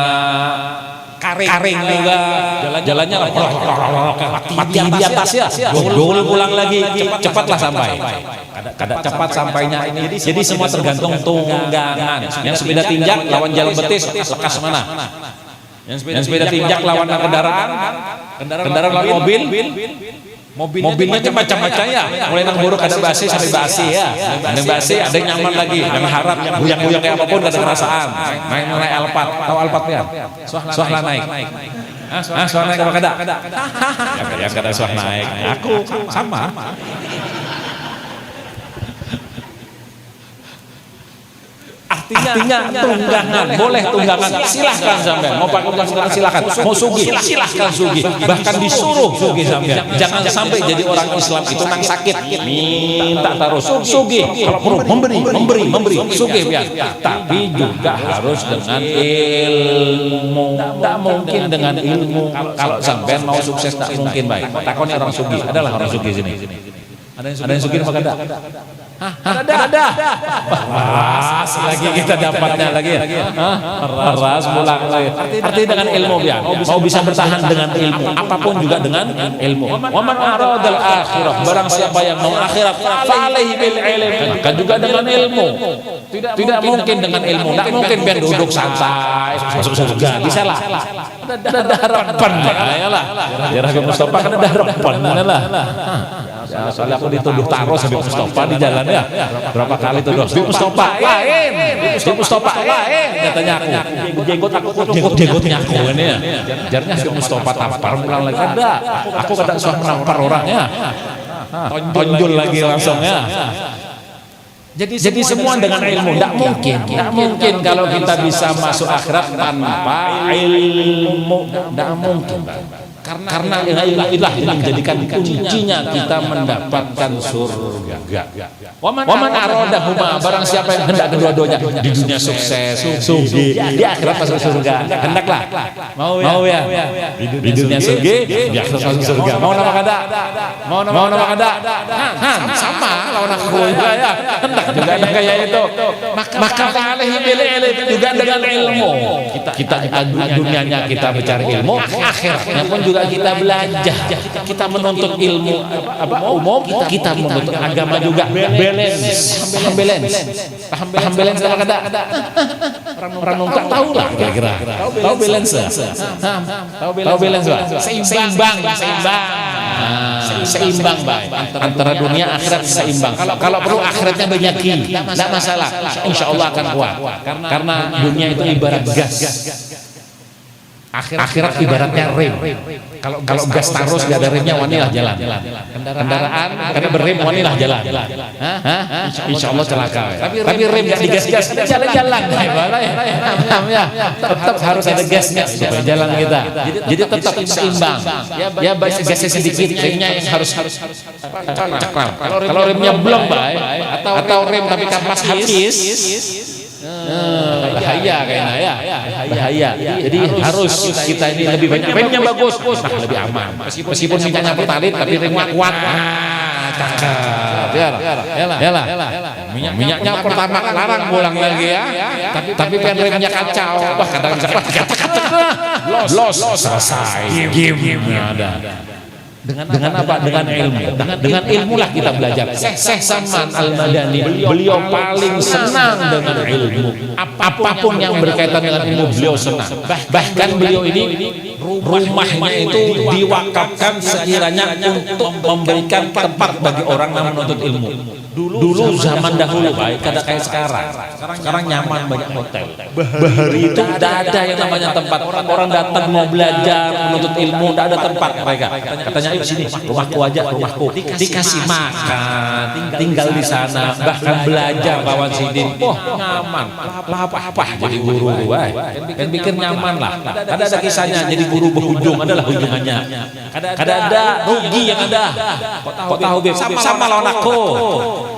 karing juga jalannya mati di atas ya dulu pulang lagi cepatlah sampai kada cepat sampainya ini jadi semua tergantung tunggangan yang sepeda tinjak lawan jalan betis lekas mana yang sepeda tinjak lawan kendaraan lawan mobilnya macam-macam ya mulai nang buruk ada basi sampai basi ya ada basi ada nyaman lagi dan harap goyang-goyang kayak apapun gak ada perasaan main Alphard tahu Alphard ya suah naik suah naik apa kada ya kada suah naik aku sama artinya tunggangan boleh tunggangan silahkan sampai mau pakai silahkan mau sugih silahkan sugih bahkan disuruh sugih sampai jangan sampai jadi orang Islam itu nang sakit minta terus sugih kalau perlu memberi sugih biar tapi juga harus dengan ilmu tak mungkin dengan ilmu kalau sampai mau sukses tak mungkin baik takutnya orang sugih adalah orang sugih sini ada yang sugih apa kada? Ada. Ras lagi kita dapatnya lagi ya. Ras pulang lagi. Arti dengan ilmu ya. Mau bisa bertahan dengan ilmu. Apapun juga dengan ilmu. Wa man aradal akhirah. Barang siapa yang mau akhirat, fa'alaihi bil ilm. Kan juga dengan ilmu. Tidak mungkin dengan ilmu. Tidak mungkin biar duduk santai masuk surga. Bisa lah. ada harapan. Ayolah. Ya Habib Mustafa kan ada harapan lah. Ya, soalnya aku dituduh taruh Habib Mustafa di jalan ya. Berapa kali tuduh Habib Mustafa lain. Habib Mustafa lain katanya aku. Jenggot-jenggotnya aku ini ya. Jarnya Habib Mustafa tampar pulang lagi ada. Aku kadang suka menampar orangnya. Tonjol lagi langsung ya. Jadi semua dengan ilmu. Tidak mungkin kalau kita bisa masuk akhirat tanpa ilmu. Tidak mungkin. Karena inilah yang menjadikan kuncinya kita mendapatkan surga. Waman aradahuma, barang siapa yang hendak kedua-duanya di dunia sukses, sugi, di akhirat masuk surga. Hendaklah. Mau ya? Di dunia sugi, di akhirat masuk surga. Mau nama kada? Mau nama kada? Sama lawan aku ya. Hendak juga kayak itu. Maka alaihi bil ilmi, juga dengan ilmu. Kita dunianya kita mencari ilmu, akhiratnya pun juga kita belajar, kita menuntut ilmu umum, kita menuntut agama juga. Paham balance apa kata? Orang nggak tahu lah kira-kira. Tahu balance? Tahu balance Pak? Seimbang baik. Antara dunia akhirat seimbang. Kalau perlu akhiratnya banyaki, tidak masalah. Insya Allah akan kuat. Karena dunia itu ibarat gas. Akhirat ibaratnya rem. Kalau gas terus gak ada remnya, wanilah jalan. Kendaraan karena berrem wanilah jalan. Insya Allah celaka. Tapi rem gak digas-gas, jalan-jalan. Tetap harus ada gasnya supaya jalan kita. Jadi tetap seimbang. Ya gasnya sedikit, remnya yang harus cakram. Kalau remnya belum baik atau rem tapi kampas habis, bahaya kayaknya ya. Bahaya. Jadi harus kita ini lebih banyak remnya bagus, lebih aman. Meskipun minyaknya pertalit tapi remnya kuat. Cakep. Yalah. Minyaknya pertama larang pulang lagi ya. Tapi remnya kacau. Wah, kadang-kadang los selesai. Game ada. Dengan apa? Dengan ilmu. Dengan ilmulah kita belajar. Syekh Salman Al-Madani, beliau paling senang dengan ilmu. Apapun yang berkaitan dengan ilmu beliau senang. Bahkan beliau ini rumahnya itu diwakafkan sekiranya untuk memberikan tempat bagi orang yang menuntut ilmu. Dulu zaman dahulu baik, kada kayak sekarang. Sekarang nyaman, banyak hotel. Bahari itu tidak ada yang namanya tempat. Orang datang mau belajar, menuntut ilmu, tidak ada tempat mereka. Katanya, yuk sini, rumahku aja, rumahku. Dikasih makan, tinggal di sana, bahkan belajar kawan sini. Oh, nyaman. Apa jadi guru, baik. Kan pikir nyaman lah. Ada kisahnya, jadi guru berujung, adalah ujungannya. Ada rugi yang ada. Kok tahu Beb? Sama lawan aku.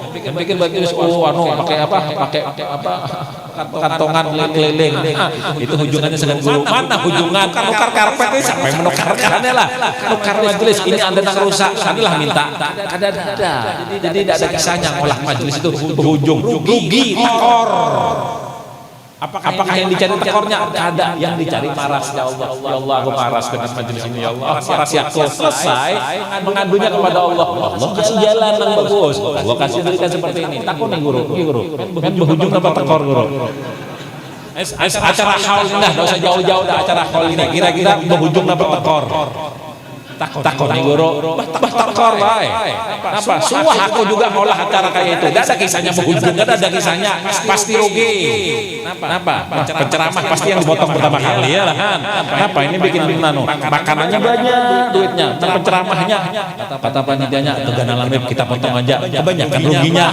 Bikin bagus, pakai kantongan keliling. Itu hujungannya sedang guru. Mana hujungan? Nukar karpet ini sampai menukarkannya lah. Nukar majelis ini anda yang rusak, adalah minta. Ada. Jadi tidak ada kisahnya ngolah majelis itu berujung rugi, tekor. Apakah yang dicari tekornya? Ada yang dicari maras. Ya Allah, aku maras dengan majelis ini. Ya Allah, maras aku selesai mengadunya kepada Allah. Allah kasih jalan yang bagus. Allah kasih berikan seperti ini. Takut nih guru. Kan berujung apa tekor guru? Acara haul ini dah, tidak usah jauh-jauh dah acara haul ini. Kira-kira berujung apa tekor? Takut nih guru, tekor baik. Apa? Suah aku juga ngolah acara kayak itu. Tidak ada kisahnya berujung, tidak ada kisahnya. Pasti rugi. Kenapa? Penceramah pasti yang dipotong pertama kali ya lah kan. Kenapa? Ini bikin makanannya banyak duitnya. Dan penceramahnya kata panitianya teganalan web kita potong aja. Kebanyakan ruginya.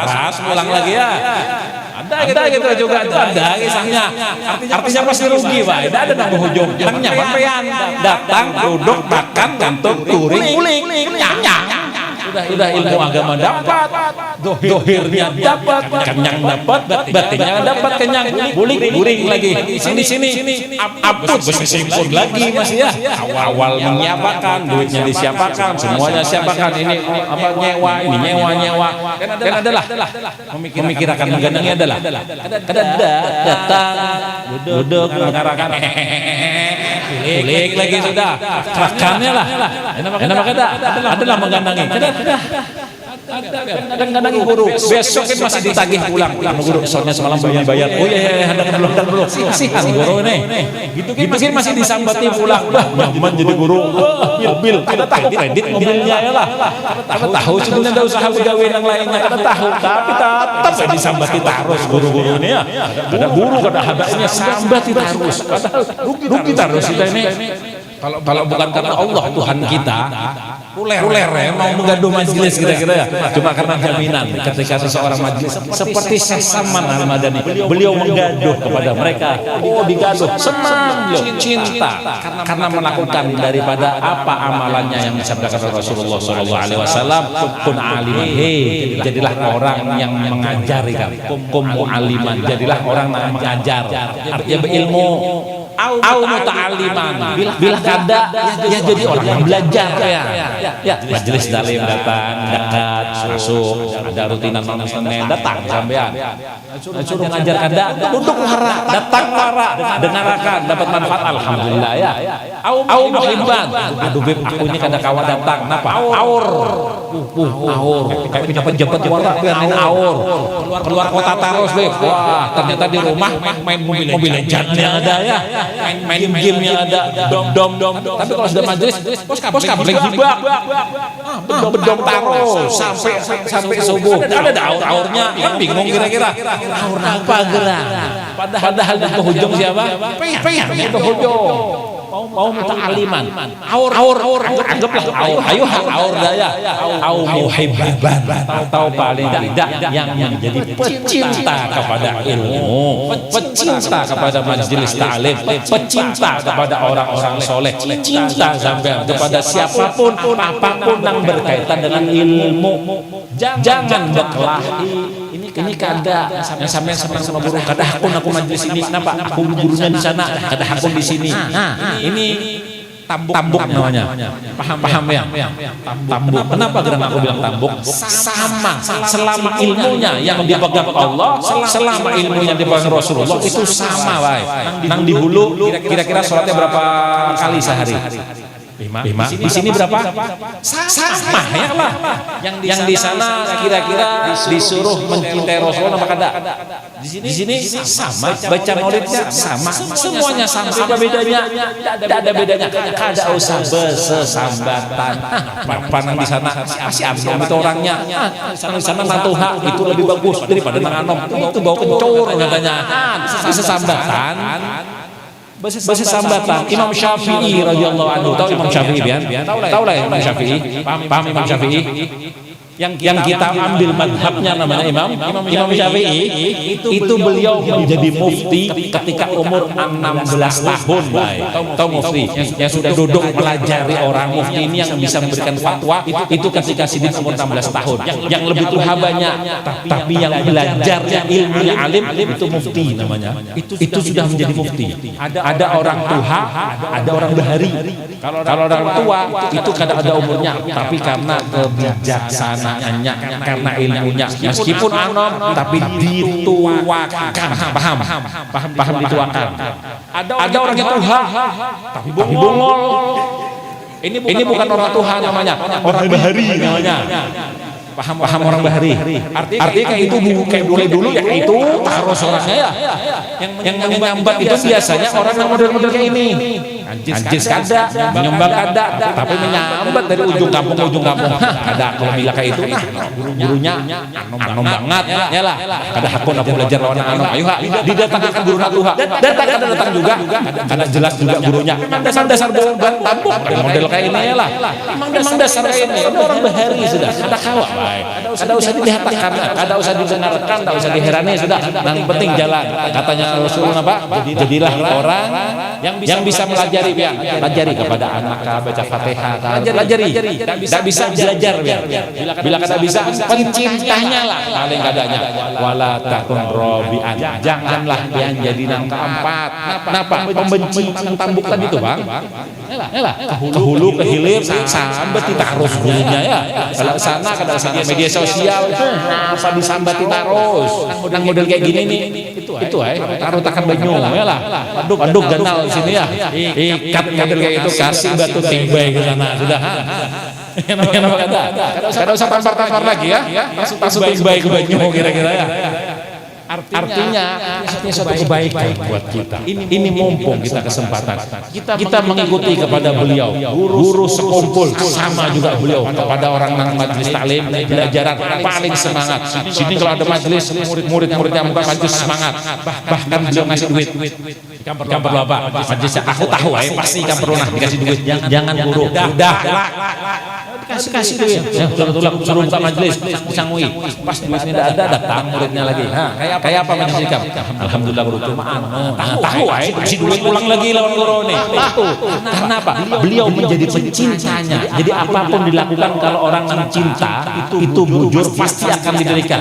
Ras pulang lagi ya. Ada gitu juga ada kisahnya. Artinya pasti rugi, Pak. Tidak ada nang berujung. Nangnya sampean datang duduk makan kantuk turing nyang. Sudah ilmu agama dapat, dohirnya dapat, kenyang dapat, batinnya dapat kenyang, buling lagi. Sini, aput bersimpun lagi masih ya. Awal menyiapkan, duitnya disiapkan, semuanya siapakan. Ini apa nyewa, ini nyewa. Kan adalah memikirkan menggandengnya adalah. Datang, duduk, mengarahkan. Kulik lagi sudah, makannya lah. Enak kata adalah menggandangi. Kadang-kadang guru besok kan masih ditagih pulang. Guru soalnya semalam bayar. Oh iya, hadang dulu. Kasihan guru ini. Gitu kan masih disambati pulang. Nyaman jadi guru. Mobil, kita tahu kredit mobilnya ya lah. Kita tahu sebenarnya ada usaha begawe yang lainnya. Kita tahu, tapi tetap disambati terus guru-guru ini ya. Ada guru, ada hadanya sambati terus. Padahal rugi terus kita ini. Kalau bukan karena Allah Tuhan kita, ruler ya, mau menggaduh majelis kira-kira ya. Cuma karena jaminan ketika seseorang majelis seperti Saman Al-Madani, beliau menggaduh kepada mereka. Oh, digaduh, senang beliau, cinta karena melakukan daripada apa amalannya yang disabdakan Rasulullah SAW. Kun aliman, jadilah orang yang mengajari kamu. Kum aliman, jadilah orang yang mengajar. Artinya berilmu. Au muta'alliman, bila kada ya jadi orang yang belajar ya. Majelis dalim datang, dekat, masuk, ada rutinan malam Senin datang sampean. Suruh ngajar kada, duduk wara, datang wara, dengarkan, dapat manfaat alhamdulillah ya. Au muhibban, aduh beb aku ini kada kawa datang, napa? Aur. Kayak punya penjemput wara pengen aur. Keluar kota terus beb. Wah, ternyata di rumah main mobil Legend-nya ada ya. Main game-nya ada dom. Tapi kalau sudah majelis pos kableng hibak. Bedom terus sampai subuh. Ada aur-aurnya, kan bingung kira-kira. Aur apa gerak? Padahal di penghujung siapa? Peyang di penghujung. Mau muta'aliman. Aur anggaplah aur daya. Au muhibban. Tahu paling tidak yang menjadi pecinta kepada ilmu, pecinta kepada majelis ta'lim, pecinta kepada orang-orang soleh, cinta sampai kepada siapapun apapun yang berkaitan dengan ilmu. Jangan berkelahi. Ini kada yang sampai sama guru, kada hakun aku majelis ini, kenapa aku gurunya di sana, kada hakun di sini. Ini tambuk namanya. Paham ya? Tambuk. Kenapa kadang aku bilang tambuk? Sama. Selama ilmunya yang dipegang Allah, selama ilmunya dipegang Rasulullah itu sama baik. Nang di hulu kira-kira sholatnya berapa kali sehari? 5. Di sini berapa? Sama ya lah. Yang di sana kira-kira disuruh mencintai Rasulullah apa kada? Di sini sama. Baca maulidnya sama. Semuanya sama. Apa bedanya? Tidak ada bedanya. Kada usah bersesambatan. Panang di sana si Abdul itu orangnya. Di sana Natuha itu lebih bagus daripada Nanganom. Itu bau kencur katanya. Sesambatan. Bersambatan. Imam Syafi'i radhiyallahu anhu, tahu Imam Syafi'i kan? Tahu lah Imam Syafi'i. Paham Imam Syafi'i? Yang kita ambil madhabnya namanya Imam Syafi'i itu beliau menjadi mufti ketika umur 16 tahun. Tahu mufti yang sudah duduk pelajari orang mufti ini yang bisa memberikan fatwa itu ketika sidin umur 16 tahun. Yang lebih tua banyak, tapi yang belajarnya ilmunya alim itu mufti namanya. Itu sudah menjadi mufti. Ada orang tua, ada orang bahari. Kalau orang tua itu kadang ada umurnya, tapi karena kebijaksanaan karena ilmunya meskipun anom tapi dituakan. Paham dituakan. Ada orang yang tuha tapi bongol. Ini bukan orang tuha namanya, orang bahari namanya. Paham orang bahari. Artinya kayak itu kayak mulai dulu ya itu taruh orangnya ya. Yang menyambat itu biasanya orang yang model-model kayak ini. Anjis kada, menyumbang kada, tapi menyambat dari ujung kampung ke ujung kampung. Ada kalau bila kayak itu, gurunya anom banget ya lah. Kada hakun aku belajar lawan anom. Ayo didatangkan guru Natuha. Datang juga. Kada jelas juga gurunya. Dasar tambuk model kayak ini ya lah. Memang dasar kayak ini. Orang bahari sudah. Kada kawa. Kada usah dilihatkan, kada usah didengarkan, kada usah diherani sudah. Yang penting jalan. Katanya Rasulullah apa? Jadilah orang yang bisa pelajari kepada anak baca Fatihah. Pelajari. Tidak bisa belajar bila kada bisa pencintanya lah paling kadanya. Wala takun robian. Janganlah yang jadi yang keempat. Kenapa? Pembenci tambuk tadi itu bang. Ke hulu ke hilir sampai ditaruh gurunya ya. Kalau sana kada sana media sosial itu apa disambati terus. Nang model kayak gini nih itu taruh takan banyu ya lah. Waduk ganal sini ya. Ikat model kayak itu kasih batu timbai ke sana sudah. Kenapa kata? Kada usah tampar-tampar lagi ya. Langsung timbai ke banyu kira-kira ya. Artinya suatu kebaikan buat kita. Ini mumpung kita kesempatan. Kita mengikuti kepada beliau. Guru sekumpul sama juga beliau kepada orang nang majelis taklim belajaran paling semangat. Sini kalau ada majelis murid-muridnya bukan majelis semangat. Bahkan beliau ngasih duit. Campur apa? Majelisnya aku tahu pasti campur lunah dikasih duit. Jangan guru. Udah kasih duit. Tulang suruh buka majelis disangui. Pas duitnya tidak ada datang muridnya lagi. Kayak apa majelis sikap? Alhamdulillah guru cuma tahu kasih duit ulang lagi lawan guru nih. Tahu. Karena apa? Beliau menjadi pencintanya. Jadi apapun dilakukan kalau orang cinta itu bujur pasti akan diberikan.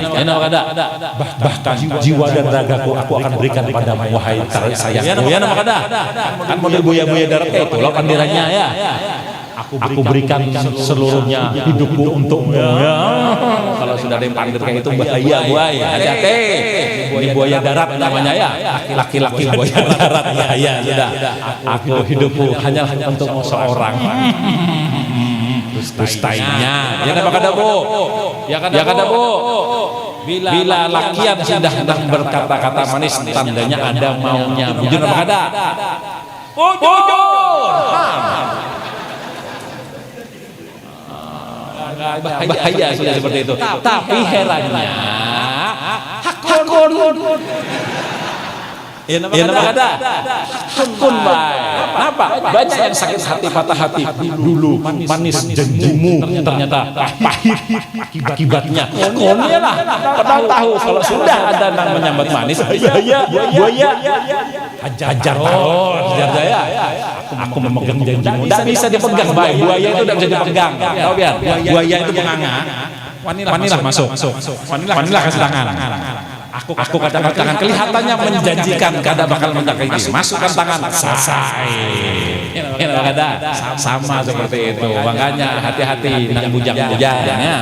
Bahkan jiwa dan ragaku aku akan berikan padamu wahai sayang. Ya nama kada. Kan model buaya-buaya darat itu loh pandirannya ya. Aku berikan seluruhnya hidupku untukmu ya. Kalau sudah ada yang pandir kayak itu bahaya buaya. Hati-hati. Ini buaya darat namanya ya. Laki-laki buaya darat ya sudah. Aku hidupku hanya untuk seorang. Dustainya. Ya apa kada Bu? Ya kada Bu? Bila lakian sudah berkata-kata manis tandanya ada maunya. Bujur apa kada? Bujur. Bahaya sudah seperti itu. Tapi herannya hakun. Ya nama kada. Hakun baik. Kenapa? Banyak yang sakit hati, patah hati. Dulu manis janjimu ternyata pahit akibatnya. Konnya lah. Padahal tahu kalau sudah ada yang menyambat manis. Buaya. Hajar saya. Aku memegang janjimu. Tidak bisa dipegang baik. Buaya itu tidak bisa dipegang. Tahu biar. Buaya itu penganga. Wanilah masuk. Wanilah kasih tangan. Aku katakan tangan kelihatannya menjanjikan kada bakal mendakai ini. Masukkan tangan selesai. Kada sama seperti itu. Makanya hati-hati nang bujang-bujangnya.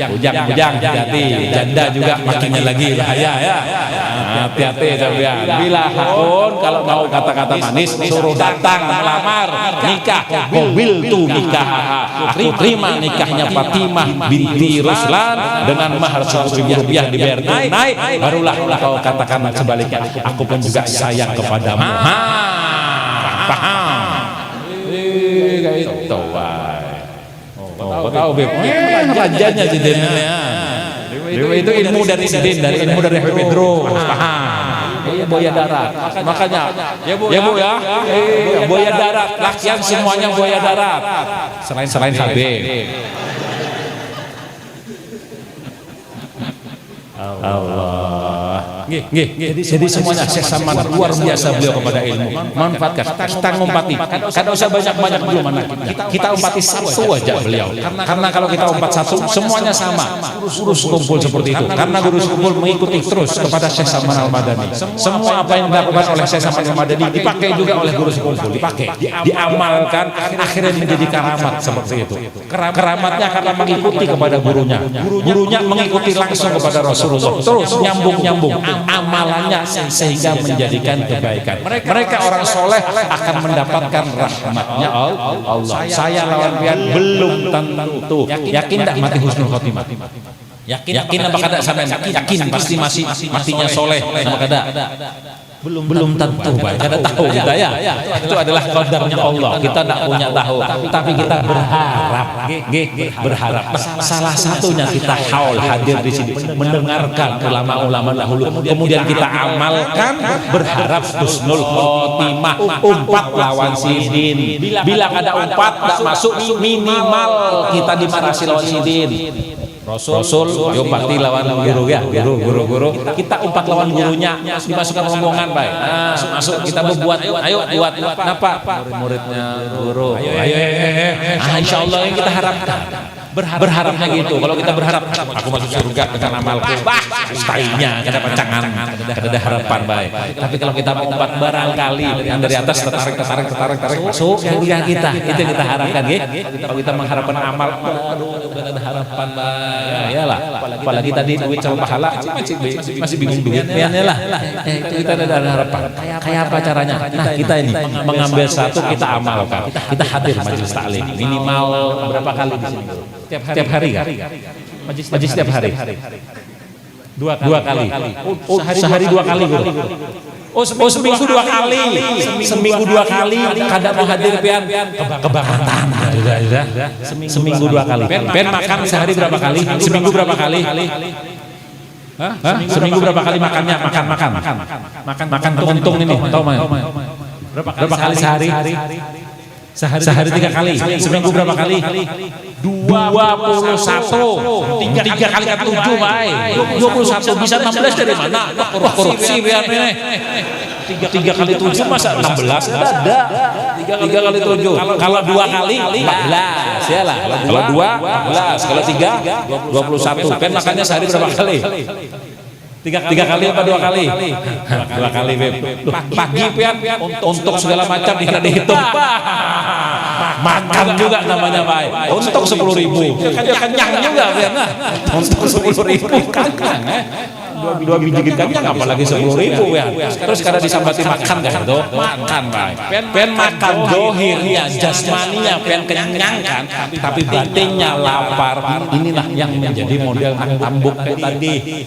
Bujang hati-hati. Janda juga makinnya lagi bahaya ya. Hati-hati sampean. Bila hakun kalau mau kata-kata manis suruh datang melamar nikah. Mobil tu nikah. Aku terima nikahnya Fatimah binti Ruslan dengan mahar 100.000 rupiah dibayar tunai. Barulah kau katakan sebaliknya. Aku pun juga sayang kepadamu. Paham? Kayak itu. Tahu Beb? Rajanya Sidinnya. Itu ilmu dari Sidin, dari ilmu dari Pedro. Paham? Iya buaya darat. Makanya, ya Bu ya. Buaya darat. Lakian semuanya buaya darat. Selain Habib. Allah. Jadi semuanya sesama luar biasa beliau kepada ilmu. Manfaatkan. Kita ngumpati. Kada usah banyak-banyak belum anak kita umpati satu aja beliau. Karena kalau kita umpat satu semuanya sama. Guru sekumpul seperti itu. Karena guru sekumpul mengikuti terus kepada Syekh Salman Al-Madani. Semua apa yang dilakukan oleh Syekh Salman Al-Madani dipakai juga oleh guru sekumpul. Dipakai. Diamalkan. Akhirnya menjadi karamat seperti itu. Keramatnya karena mengikuti kepada gurunya. Gurunya mengikuti langsung kepada Rasulullah. Terus nyambung. Amalannya sehingga menjadikan kebaikan. Mereka orang soleh akan mendapatkan rahmatnya Allah. Saya lawan pian belum tentu. Yakin tak mati husnul khotimah? Yakin apa kada sampean? Yakin pasti masih matinya soleh sama kada? Belum tentu, kada tahu kita ya. Itu adalah qadarnya Allah. Kita tidak punya tahu, tapi kita berharap. Salah satunya kita hadir di sini mendengarkan ulama-ulama dahulu, kemudian kita amalkan, berharap husnul khotimah. Umpat lawan Sidin. Bila kada umpat tidak masuk, minimal kita dimarasi lawan Sidin. Rasul yo bakti lawan guru ya, guru kita umpat lawan gurunya, dimasukkan rombongan baik. Masuk kita berbuat, ayo buat napa murid-muridnya guru. Ayo. Insyaallah yang kita harapkan. berharapnya gitu. Kalau kita berharap aku masuk surga dengan amalku, stainya kada pancangan, kada harapan baik. Tapi kalau kita mau obat barangkali dari atas tertarik masuk surga kita, itu yang kita harapkan gitu. Kalau kita mengharapkan amal, aduh kada ada harapan baik. Iyalah, apalagi tadi duit sama pahala masih bingung duit. Iyalah, itu kita ada harapan. Kayak apa caranya? Nah, kita ini mengambil satu kita amalkan. Kita hadir majelis taklim minimal berapa kali di sini? Tiap hari kan? Majelis tiap hari. Dua kali. Sehari 2 kali guru. Seminggu 2 kali. Seminggu 2 kali. Kadang mau hadir pian kebangkatan. Seminggu 2 kali. Pian makan sehari berapa kali? Seminggu berapa kali? Seminggu berapa kali makannya? Makan tuntung ini. Tahu mah? Berapa kali sehari? Sehari 3 kali. Seminggu berapa kali? 21. 3 kali kan 7 baik. 21 bisa 16 dari mana? Korupsi biar ini. 3 kali 7 masa 16 ada. 3 kali 7. Kalau 2 kali 14 ya lah. Kalau 2 14, kalau 3 21. Kan makannya sehari berapa kali? 3 kali apa 2 kali? 2 kali Beb. Pagi pian untuk segala macam tidak dihitung. Makan juga namanya baik. Untuk 10.000. Kenyang juga pian. Untuk 10.000 kenyang. 2 biji kenyang apalagi 10.000 ya. Terus kada disambati makan kan itu. Makan baik. Pen makan dohirnya, jasmaninya pen kenyang kan, tapi batinnya lapar. Inilah yang menjadi model tambuk tadi.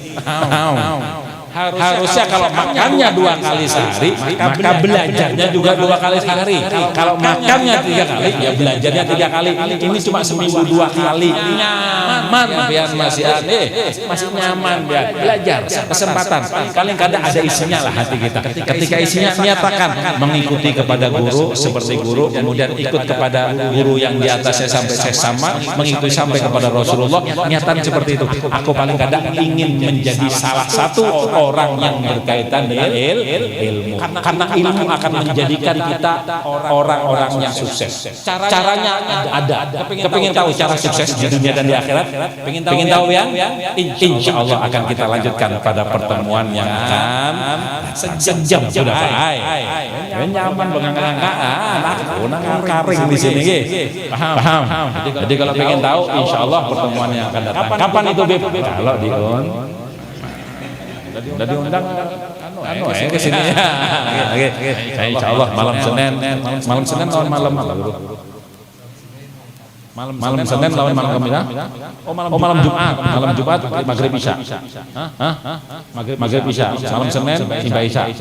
Harusnya kalau makannya 2 kali sehari, maka belajarnya juga 2 kali sehari. Kalau makannya 3 kali, ya belajarnya 3 kali. Ini cuma seminggu 2 kali. Nyaman biar masih nyaman biar belajar. Kesempatan. Paling kadang ada isinya lah hati kita. Ketika isinya nyatakan mengikuti kepada guru seperti guru, kemudian ikut kepada guru yang di atasnya sampai sesama, mengikuti sampai kepada Rasulullah. Nyatan seperti itu. Aku paling kadang ingin menjadi salah satu orang yang berkaitan dengan ilmu. Karena ilmu akan menjadikan kita orang-orang yang sukses. Caranya ada. Kepingin tahu cara sukses di dunia dan di akhirat? Pengen tahu yang? Insya Allah akan kita lanjutkan pada pertemuan yang akan sejam sudah baik. Nyaman bengangkaan. Aku karing di sini. Paham? Jadi kalau pengen tahu, insya Allah pertemuan yang akan datang. Kapan itu Beb? Kalau diun. Udah diundang ke sini ya. Insyaallah malam Senin lawan malam Senin lawan malam Kamis. Malam Jumat maghrib Isya. Maghrib Isya. Malam Senin imbah Isya.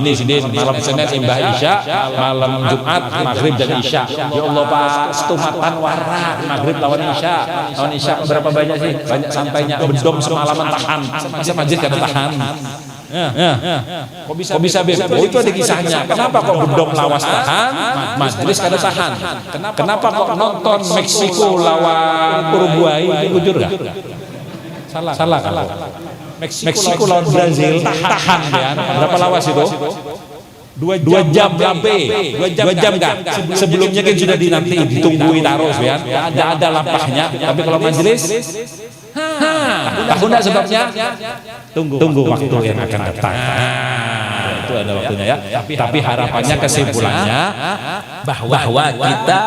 Ini malam Senin imbah Isya, malam Jumat maghrib dan Isya. Ya Allah Pak, setumatan warna maghrib lawan Isya. Lawan Isya berapa banyak sih? Banyak santainya. Bedom semalaman tahan. Masa majlis kada tahan? Kok bisa Beb? Itu ada kisahnya. Kenapa kok bedom lawas tahan, majelis kada tahan? Kenapa kok nonton Meksiko lawan Uruguay jujur gak? Salah kan? Meksiko lawan Brazil tahan kan? Berapa lawas itu? 2 jam lebih. 2 jam kan? Sebelumnya kan sudah dinanti ditungguin terus kan? Ada lampahnya. Tapi kalau majelis tahu enggak sebabnya? Tunggu waktu yang akan datang. Itu ada waktunya ya. Tapi harapannya kesimpulannya bahwa kita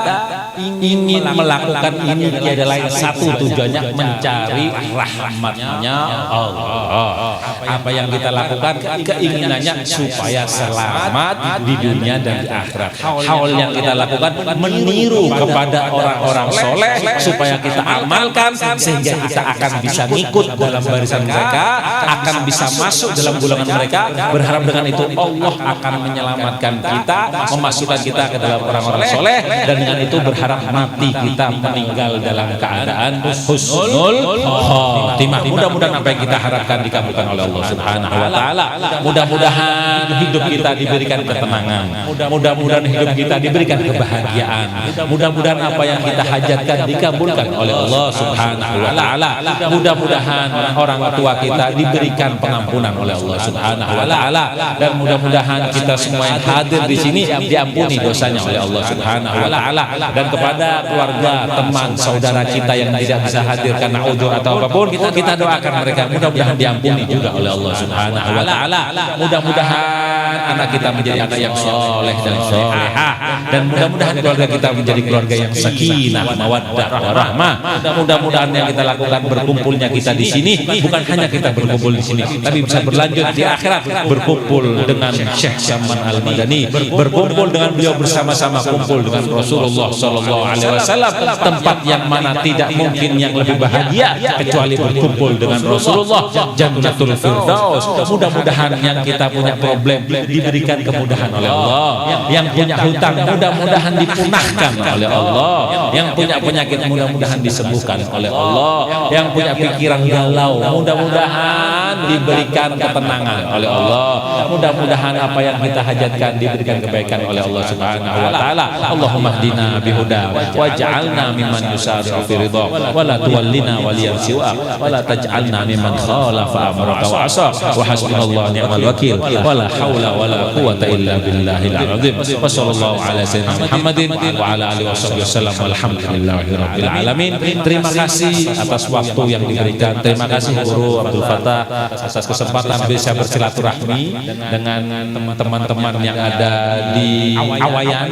ingin melakukan ini tiada lain satu tujuannya mencari rahmatnya Allah. Apa yang kita lakukan keinginannya supaya selamat di dunia dan di akhirat. Hal yang kita lakukan meniru kepada orang-orang soleh supaya kita amalkan sehingga kita akan bisa ngikut dalam barisan mereka, akan bisa masuk dalam golongan mereka. Berharap dengan itu Allah akan menyelamatkan kita, memasukkan kita ke dalam orang-orang soleh, dan dengan itu berharap mati kita meninggal dalam keadaan husnul khotimah. Mudah-mudahan apa yang kita harapkan dikabulkan oleh Allah Subhanahu wa taala. Mudah-mudahan hidup kita diberikan ketenangan. Mudah-mudahan hidup kita diberikan kebahagiaan. Mudah-mudahan apa yang kita hajatkan dikabulkan oleh Allah Subhanahu wa taala. Mudah-mudahan orang tua kita diberikan pengampunan oleh Allah Subhanahu wa taala, dan mudah-mudahan kita semua yang hadir di sini diampuni dosanya oleh Allah Subhanahu wa taala, dan kepada keluarga, teman, saudara kita yang tidak bisa hadir karena udzur atau apapun, kita doakan mereka mudah-mudahan diampuni juga oleh Allah Subhanahu wa taala. Mudah-mudahan anak kita menjadi anak yang soleh dan solehah, dan mudah-mudahan keluarga kita menjadi keluarga yang sakinah, mawaddah, warahmah. Mudah-mudahan yang kita lakukan berkumpulnya kita di sini bukan hanya kita berkumpul di sini, tapi bisa berlanjut di akhirat, berkumpul dengan Syekh Syaman Al-Madani, berkumpul dengan beliau bersama-sama, kumpul dengan Rasulullah Sallallahu Alaihi Wasallam, tempat yang mana tidak mungkin yang lebih bahagia kecuali berkumpul dengan Rasulullah, Jannatul Firdaus. Mudah-mudahan yang kita punya problem diberikan kemudahan oleh Allah, yang punya hutang mudah-mudahan dipunahkan oleh Allah, yang punya penyakit mudah-mudahan disembuhkan oleh Allah, yang punya pikiran galau mudah-mudahan diberikan ketenangan oleh Allah, mudah-mudahan apa yang kita hajatkan diberikan kebaikan oleh Allah Subhanahu wa taala. Allahumma hdina bihuda waj'alna mimman yusari'u fi ridha wa la tuwallina waliyan siwa wa la taj'alna mimman khalafa amraka wa asa wa hasbunallahu ni'mal wakil wa la haula wa la quwwata illa billahil azim. Wa sallallahu ala sayyidina Muhammadin wa ala alihi wasallam walhamdulillahi rabbil alamin. Terima kasih atas waktu yang diberikan. Terima kasih Guru Abdul Fattah atas kesempatan bisa bersilaturahmi dengan teman-teman yang ada di Awayan,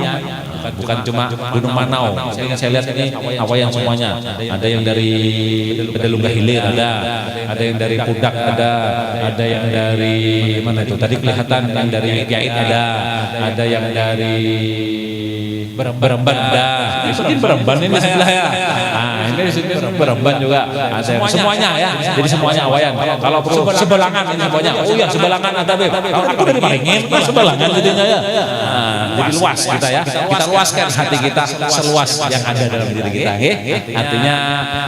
bukan cuma Gunung Manau. Saya lihat ini Awayan semuanya. Ada yang dari Pedalunggah Hilir, ada yang dari Pudak, ada yang dari mana itu? Tadi kelihatan yang dari Gait, ada yang dari Beremban, mungkin Beremban ini sebelah ya. Nah, ini di sini Beremban juga. Ada semuanya ya. Jadi semuanya Awayan. Kalau perlu Sebelangan ini semuanya. Oh iya, Sebelangan ada Beb. Aku dari Paringin, Sebelangan jadinya ya. Jadi luas kita ya. Kita luaskan hati kita seluas yang ada dalam diri kita. Artinya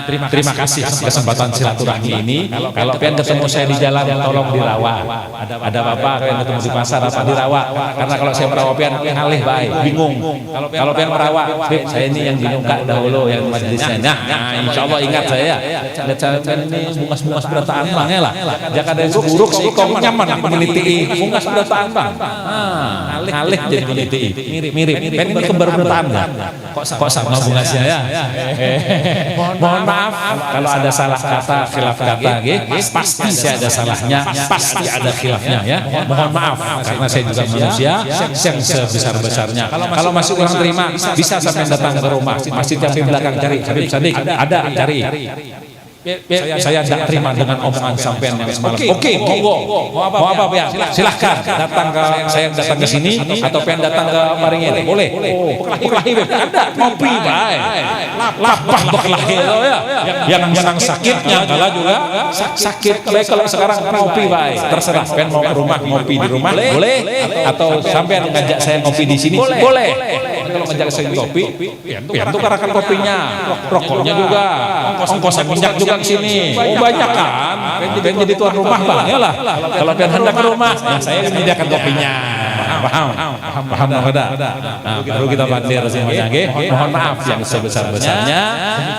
terima kasih kesempatan silaturahmi ini. Kalau pengen ketemu saya di jalan, tolong dirawat. Ada apa-apa pengen ketemu di pasar apa dirawat. Karena kalau saya merawat pian ngalih baik, bingung. Kalau pengen merawat, saya ini yang bingung Kak dahulu yang majelisnya. Nah, insya Allah ingat saya. Lihat saya ini bungas-bungas berataan bang ya lah. Jangan ada yang buruk sih, kok nyaman meniti bungas berataan bang. Alih jadi meniti, mirip. Kan ini kembar berataan bang. Kok sama bungasnya ya? Mohon maaf kalau ada salah kata, khilaf kata, pasti saya ada salahnya, pasti ada khilafnya ya. Mohon maaf karena saya juga manusia yang sebesar-besarnya. Kalau masih kurang terima, bisa sampai datang ke rumah masjid yang di belakang cari Habib Sadik, ada cari. Saya tidak terima dengan omongan sampean yang semalam. Oke, monggo. Mau apa ya? Silahkan datang ke saya datang ke sini atau pengen datang ke Paringin. Boleh. Berkelahi ada ngopi baik. Lapah berkelahi ya. Yang sakitnya kalah juga sakit. Kalau sekarang ngopi baik. Terserah pengen mau ke rumah ngopi di rumah boleh atau sampean ngajak saya ngopi di sini boleh. Kalau ngajak saya ngopi, ya tukarakan kopinya, rokoknya juga, ongkos minyak juga ke sini. Oh banyak kan? Pengen jadi tuan rumah bang, ya lah. Kalau pengen hendak ke rumah, saya menyediakan kopinya. Paham ada. Nah, baru kita bandir semuanya. Mohon maaf yang sebesar-besarnya.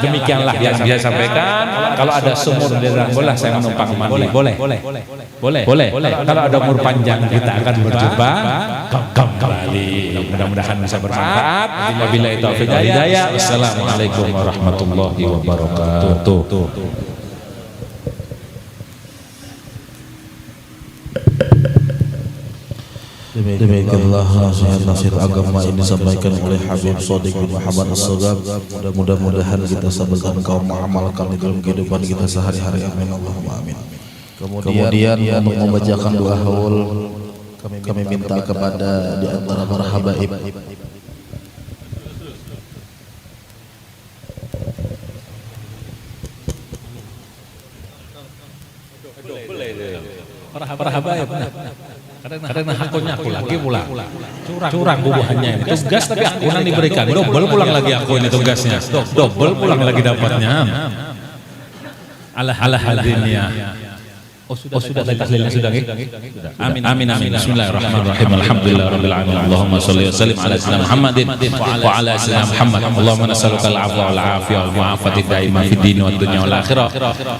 Demikianlah yang saya sampaikan. Kalau ada sumur di dalam bola, saya menumpang mandi. Boleh. Kalau ada umur panjang kita akan berjumpa kembali. Mudah-mudahan bisa bermanfaat. Wabillahi taufiq wal hidayah. Wassalamualaikum warahmatullahi wabarakatuh. Demikianlah nasihat agama ini disampaikan oleh Habib Shadiq bin Muhammad As-Sagab. Mudah-mudahan kita sampaikan kaum mengamalkan di dalam kehidupan kita sehari-hari. Amin Allahumma amin. Kemudian untuk membacakan doa haul kami minta kepada di antara para habaib para habaib. Karena akunya aku lagi pulang. Curang bubuhannya. Tugas tapi akunan diberikan. Double pulang lagi aku ini tugasnya. Double pulang lagi dapatnya. Allah hadirin ya. sudah tahlilnya sudah nggih? Amin amin amin. Bismillahirrahmanirrahim. Alhamdulillahirabbil alamin. Allahumma shalli wa sallim ala sayyidina Muhammadin wa ala sayyidina Muhammad. Allahumma nas'aluka al-'afwa wal 'afiyah wal mu'afati daimah fid din wad dunya wal akhirah.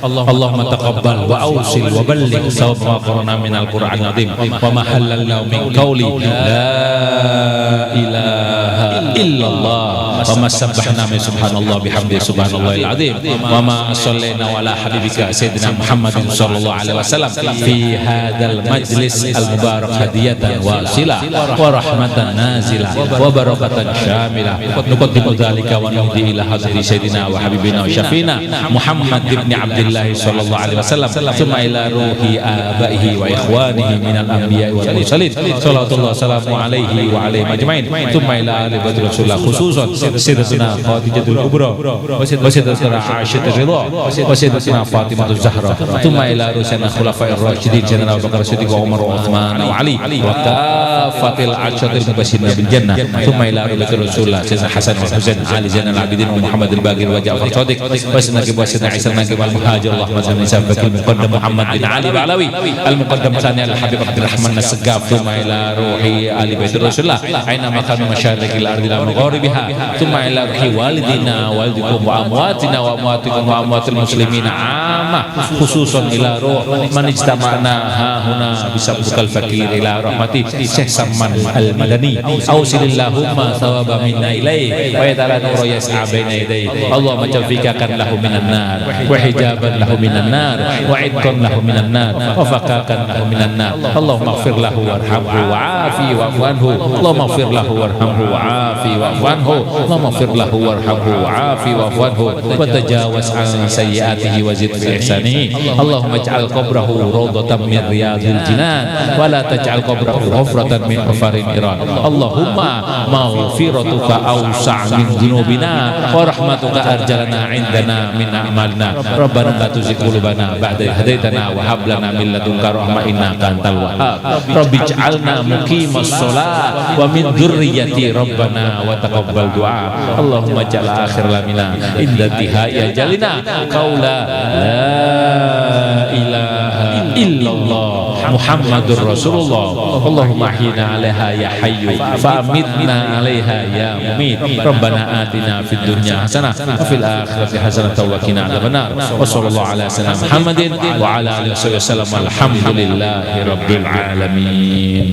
Allahumma taqabbal wa awsil wa balligh sawab ma qara'na min al-Qur'anil 'azim wa ma halalna min qawli la ilaha illallah wa ma sabbahna min subhanallah bihamdi subhanallahil 'azim wa ma shallaina ala habibika sayyidina Muhammadin sallallahu alaihi wasallam fi hadzal majlis al-mubarak hadiyatan wasilah wa rahmatan nazilah wa barakatan syamilah nuqaddimu dzalika wa nuhdi ila hadri sayyidina wa habibina wa syafina Muhammad ibn Abdullah sallallahu alaihi wasallam thumma ila ruhi abaihi wa ikhwanihi minal anbiya'i wal mursalin sallallahu salamu alaihi wa alaihim ajmain thumma ila ali badr rasulullah khususan sayyidatuna Khadijatul Kubra wa sayyidatuna Aisyah ridha wa sayyidatuna Fatimah Zahra thumma ila rusana khulafa'ir rasyidin sayyidina Abu Bakar Siddiq wa Umar wa Uthman wa Ali wa kafatil ashatil mubashirin bil jannah thumma ila ali rasulullah sayyidina Hasan wa Husain Ali Zainal Abidin wa Muhammad al-Baqir wa Ja'far Shadiq wa sayyidina Isa Naqib al-Muhajir Allahumma salli ala Bakil Muqaddam Muhammad bin Ali Ba'lawi al-Muqaddam Sani al-Habib Abdurrahman as-Segaf thumma ila ruhi ali bait rasulullah aina makam masyariqil ardi la magharibiha thumma ila ruhi walidina walidikum wa amwatina wa amwatikum wa amwatil muslimina amma khususan ila ruh man ijtama'na ha huna bisabukal fakir ila rahmati Syekh Saman al-Madani ausilillahumma thawaba minna ilaih wa yatala nuru yas'a baina yadayhi Allahumma jawfikakan lahu minan nar wa hijaban lahu minan nar wa idqan lahu minan nar wa faqakan lahu minan nar Allahumma ighfir lahu warhamhu wa'afi wa'fu anhu Allahumma ighfir lahu warhamhu wa'afi wa'fu anhu Allahumma ighfir lahu warhamhu wa'afi wa'fu anhu wa tajawaz an sayyi'atihi wa zid fi ihsanihi Allahumma ij'al qabrahu rawdatan min riyadil jinan wa la taj'al qabrahu hufratan min hufarin niran Allahumma maghfiratuka awsa' min dhunubina wa rahmatuka arjalana 'indana min a'malina Rabbana la tuzigh qulubana ba'da idh hadaitana wa hab lana min ladunka rahmah innaka antal wahhab Rabbi ij'alna muqimas shalah wa min dzurriyyati Rabbana wa taqabbal du'a Allahumma ij'al akhir lamina inda intihai ajalina qaula la ilaha illallah Muhammadur Rasulullah Allahumma ahyina 'alaiha ya hayyu fa amitna 'alaiha ya mumit Rabbana atina fid dunya hasanah wa fil akhirati hasanah wa qina adzabannar wa sallallahu ala sayyidina Muhammadin wa ala alihi wasallam alhamdulillahi rabbil alamin.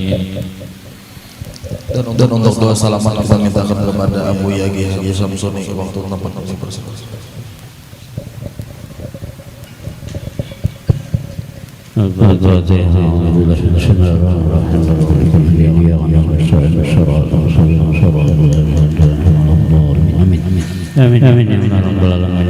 Dan untuk doa salaman kita mintakan kepada Abu Yagi Haji Samsuni waktu tempat kami bersama. Amin amin ya rabbal alamin.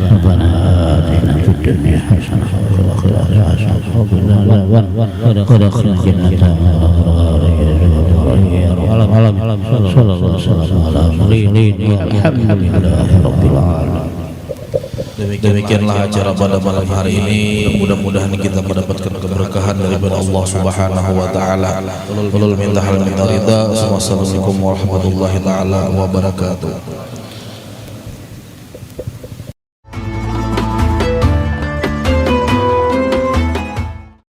ربنا آتنا في الدنيا حسنة وفي الآخرة حسنة وقنا عذاب النار وادخلنا الجنة صلى الله وسلم على المرسلين والحمد لله رب العالمين. Demikianlah acara pada malam hari ini. Mudah-mudahan kita mendapatkan keberkahan daripada Allah Subhanahu wa taala. Ulul minta hal minta ridha. Wassalamualaikum warahmatullahi taala wabarakatuh.